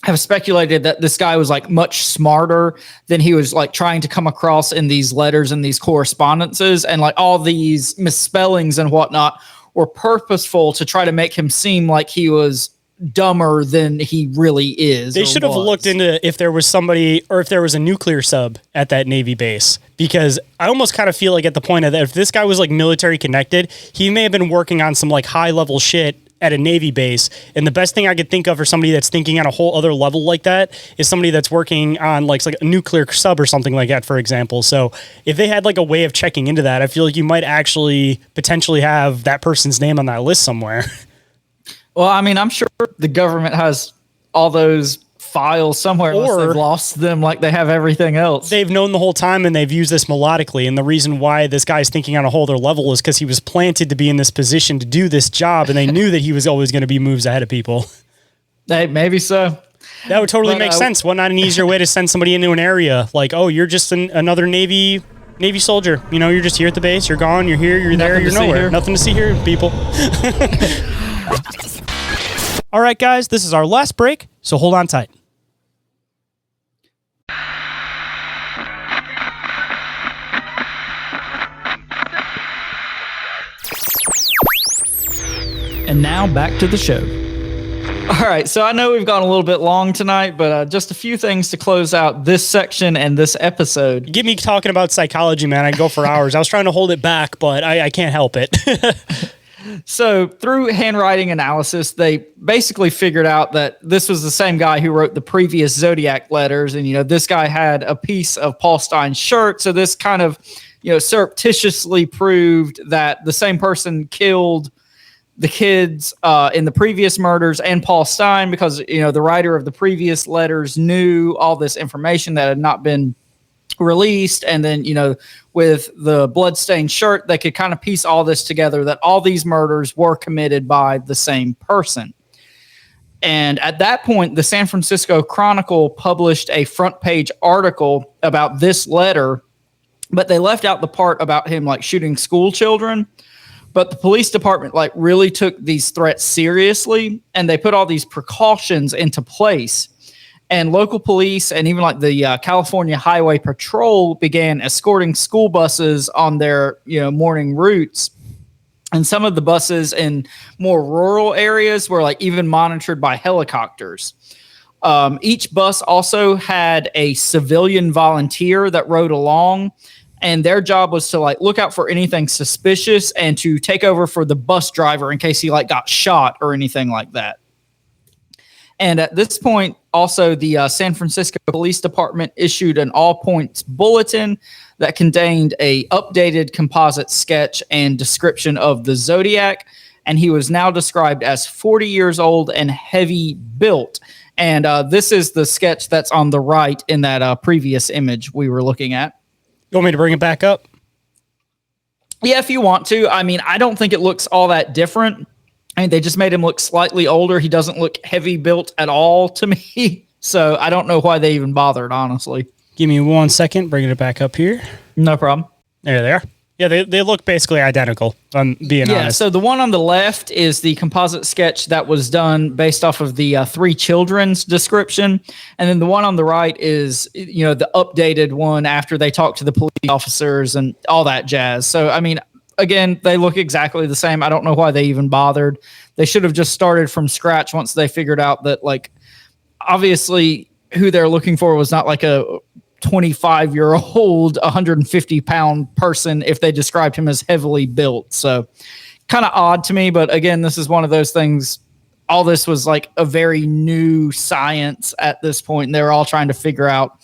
have speculated that this guy was like much smarter than he was like trying to come across in these letters and these correspondences, and like all these misspellings and whatnot were purposeful to try to make him seem like he was dumber than he really is. They should have looked into if there was somebody, or if there was a nuclear sub at that Navy base, because I almost kind of feel like at the point of that, if this guy was like military connected, he may have been working on some like high level shit at a Navy base. And the best thing I could think of for somebody that's thinking on a whole other level like that is somebody that's working on like a nuclear sub or something like that, for example. So if they had like a way of checking into that, I feel like you might actually potentially have that person's name on that list somewhere. Well, I mean, I'm sure the government has all those files somewhere, unless they've lost them like they have everything else. They've known the whole time, and they've used this melodically. And the reason why this guy's thinking on a whole other level is because he was planted to be in this position to do this job, and they knew that he was always going to be moves ahead of people. Hey, maybe so. That would totally make sense. Why not an easier way to send somebody into an area? Like, oh, you're just another Navy soldier. You know, you're just here at the base. You're gone. You're here. You're there. You're nowhere. Nothing to see here, people. All right, guys, this is our last break, so hold on tight. And now back to the show. All right, so I know we've gone a little bit long tonight, but just a few things to close out this section and this episode. You get me talking about psychology, man. I can go for hours. I was trying to hold it back, but I can't help it. So through handwriting analysis, they basically figured out that this was the same guy who wrote the previous Zodiac letters. And, you know, this guy had a piece of Paul Stein's shirt. So this kind of, you know, surreptitiously proved that the same person killed the kids in the previous murders and Paul Stein, because, you know, the writer of the previous letters knew all this information that had not been released. And then, you know, with the bloodstained shirt, they could kind of piece all this together, that all these murders were committed by the same person. And at that point, the San Francisco Chronicle published a front page article about this letter, but they left out the part about him like shooting school children. But the police department like really took these threats seriously, and they put all these precautions into place. And local police and even like the California Highway Patrol began escorting school buses on their morning routes. And some of the buses in more rural areas were like even monitored by helicopters. Each bus also had a civilian volunteer that rode along, and their job was to like look out for anything suspicious and to take over for the bus driver in case he like got shot or anything like that. And at this point, also the San Francisco Police Department issued an all-points bulletin that contained a updated composite sketch and description of the Zodiac, and he was now described as 40 years old and heavy built. And this is the sketch that's on the right in that previous image we were looking at. You want me to bring it back up? Yeah, if you want to. I mean, I don't think it looks all that different. I mean, they just made him look slightly older. He doesn't look heavy built at all to me. So I don't know why they even bothered, honestly. Give me 1 second. Bringing it back up here. No problem. There they are. Yeah, they look basically identical, if I'm being honest. So the one on the left is the composite sketch that was done based off of the three children's description. And then the one on the right is, the updated one after they talked to the police officers and all that jazz. So, I mean, again, they look exactly the same. I don't know why they even bothered. They should have just started from scratch once they figured out that, like, obviously who they're looking for was not like a 25-year-old, 150-pound person if they described him as heavily built. So kind of odd to me. But again, this is one of those things. All this was like a very new science at this point. And they were all trying to figure out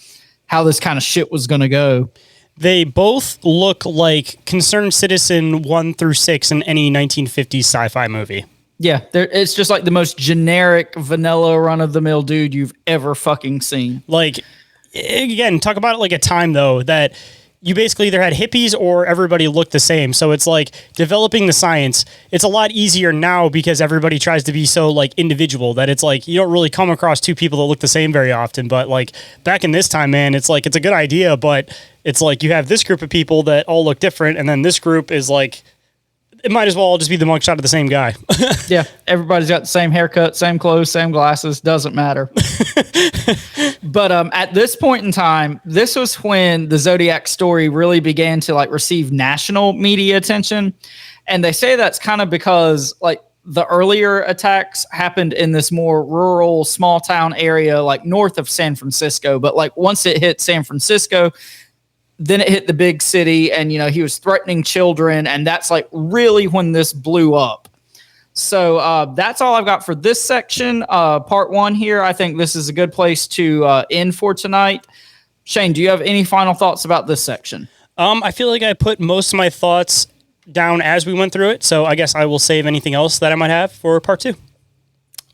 how this kind of shit was going to go. They both look like concerned citizen 1 through 6 in any 1950s sci-fi movie. Yeah, it's just like the most generic, vanilla, run-of-the-mill dude you've ever fucking seen. Like, again, talk about it like a time, though, that you basically either had hippies or everybody looked the same. So it's like developing the science. It's a lot easier now because everybody tries to be so like individual that it's like you don't really come across two people that look the same very often. But like back in this time, man, it's like it's a good idea, but it's like you have this group of people that all look different, and then this group is like it might as well all just be the mugshot of the same guy. Yeah, everybody's got the same haircut, same clothes, same glasses. Doesn't matter. But at this point in time, this was when the Zodiac story really began to like receive national media attention. And they say that's kind of because like the earlier attacks happened in this more rural, small town area, like north of San Francisco. But like once it hit San Francisco, then it hit the big city, and he was threatening children, and that's like really when this blew up. So that's all I've got for this section, part one here. I think this is a good place to end for tonight. Shane, do you have any final thoughts about this section? I feel like I put most of my thoughts down as we went through it, so I guess I will save anything else that I might have for part two.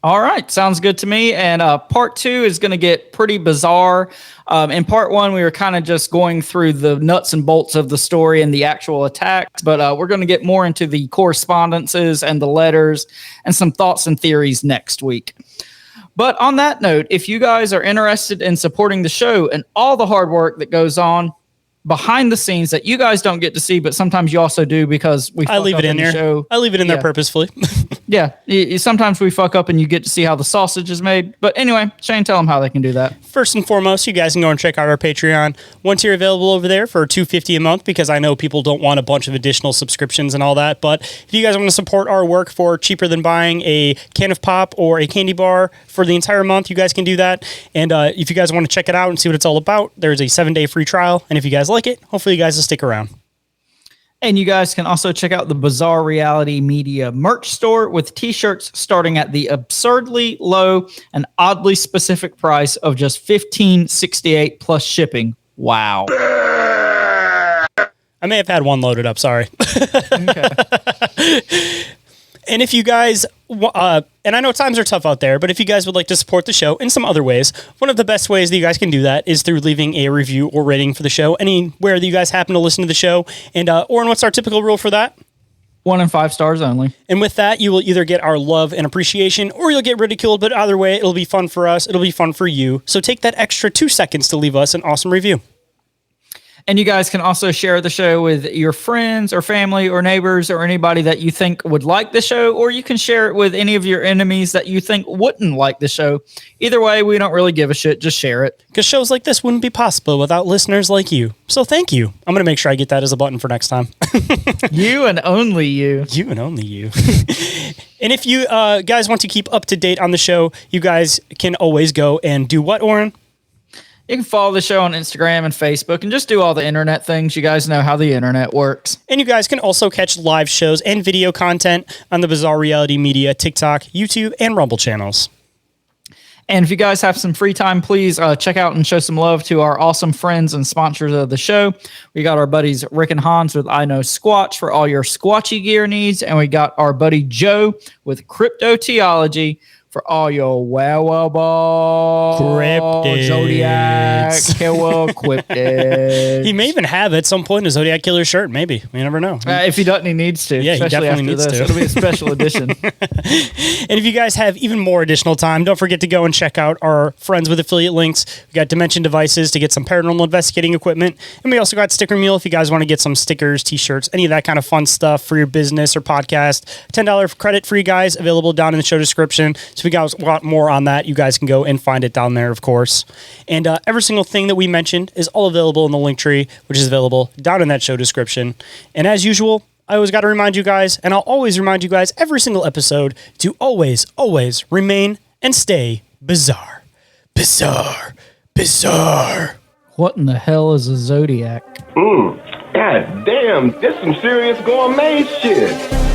All right, sounds good to me. And part two is going to get pretty bizarre. In part one, we were kind of just going through the nuts and bolts of the story and the actual attacks, but we're going to get more into the correspondences and the letters and some thoughts and theories next week. But on that note, if you guys are interested in supporting the show and all the hard work that goes on behind the scenes that you guys don't get to see, but sometimes you also do because I leave it in there. Show. I leave it in there purposefully. Yeah, sometimes we fuck up and you get to see how the sausage is made. But anyway, Shane, tell them how they can do that. First and foremost, you guys can go and check out our Patreon. One tier available over there for $2.50 a month because I know people don't want a bunch of additional subscriptions and all that. But if you guys want to support our work for cheaper than buying a can of pop or a candy bar for the entire month, you guys can do that. And if you guys want to check it out and see what it's all about, there's a 7-day free trial. And if you guys like it, hopefully you guys will stick around. And you guys can also check out the Bizarre Reality Media merch store with t-shirts starting at the absurdly low and oddly specific price of just $15.68 plus shipping. Wow. I may have had one loaded up, sorry. Okay. And if you guys, and I know times are tough out there, but if you guys would like to support the show in some other ways, one of the best ways that you guys can do that is through leaving a review or rating for the show anywhere that you guys happen to listen to the show. And Orin, what's our typical rule for that? 1 and 5 stars only. And with that, you will either get our love and appreciation or you'll get ridiculed. But either way, it'll be fun for us. It'll be fun for you. So take that extra 2 seconds to leave us an awesome review. And you guys can also share the show with your friends or family or neighbors or anybody that you think would like the show, or you can share it with any of your enemies that you think wouldn't like the show. Either way, we don't really give a shit. Just share it. Because shows like this wouldn't be possible without listeners like you. So thank you. I'm going to make sure I get that as a button for next time. You and only you. You and only you. And if you guys want to keep up to date on the show, you guys can always go and do what, Orin? You can follow the show on Instagram and Facebook and just do all the internet things. You guys know how the internet works. And you guys can also catch live shows and video content on the Bizarre Reality Media, TikTok, YouTube, and Rumble channels. And if you guys have some free time, please check out and show some love to our awesome friends and sponsors of the show. We got our buddies Rick and Hans with I Know Squatch for all your squatchy gear needs. And we got our buddy Joe with Cryptoteology for all your Cryptics. Zodiac Killer Cryptics. He may even have at some point a Zodiac Killer shirt. Maybe. We never know. If he doesn't, he needs to. Yeah, he definitely needs to. It'll be a special edition. And if you guys have even more additional time, don't forget to go and check out our friends with affiliate links. We got Dimension Devices to get some paranormal investigating equipment. And we also got Sticker Mule if you guys want to get some stickers, t-shirts, any of that kind of fun stuff for your business or podcast. $10 credit for you guys available down in the show description. So if you guys want more on that, you guys can go and find it down there, of course. And every single thing that we mentioned is all available in the link tree, which is available down in that show description. And as usual, I always got to remind you guys, and I'll always remind you guys every single episode to always, always remain and stay bizarre. Bizarre. Bizarre. What in the hell is a Zodiac? God damn, this some serious gourmet shit.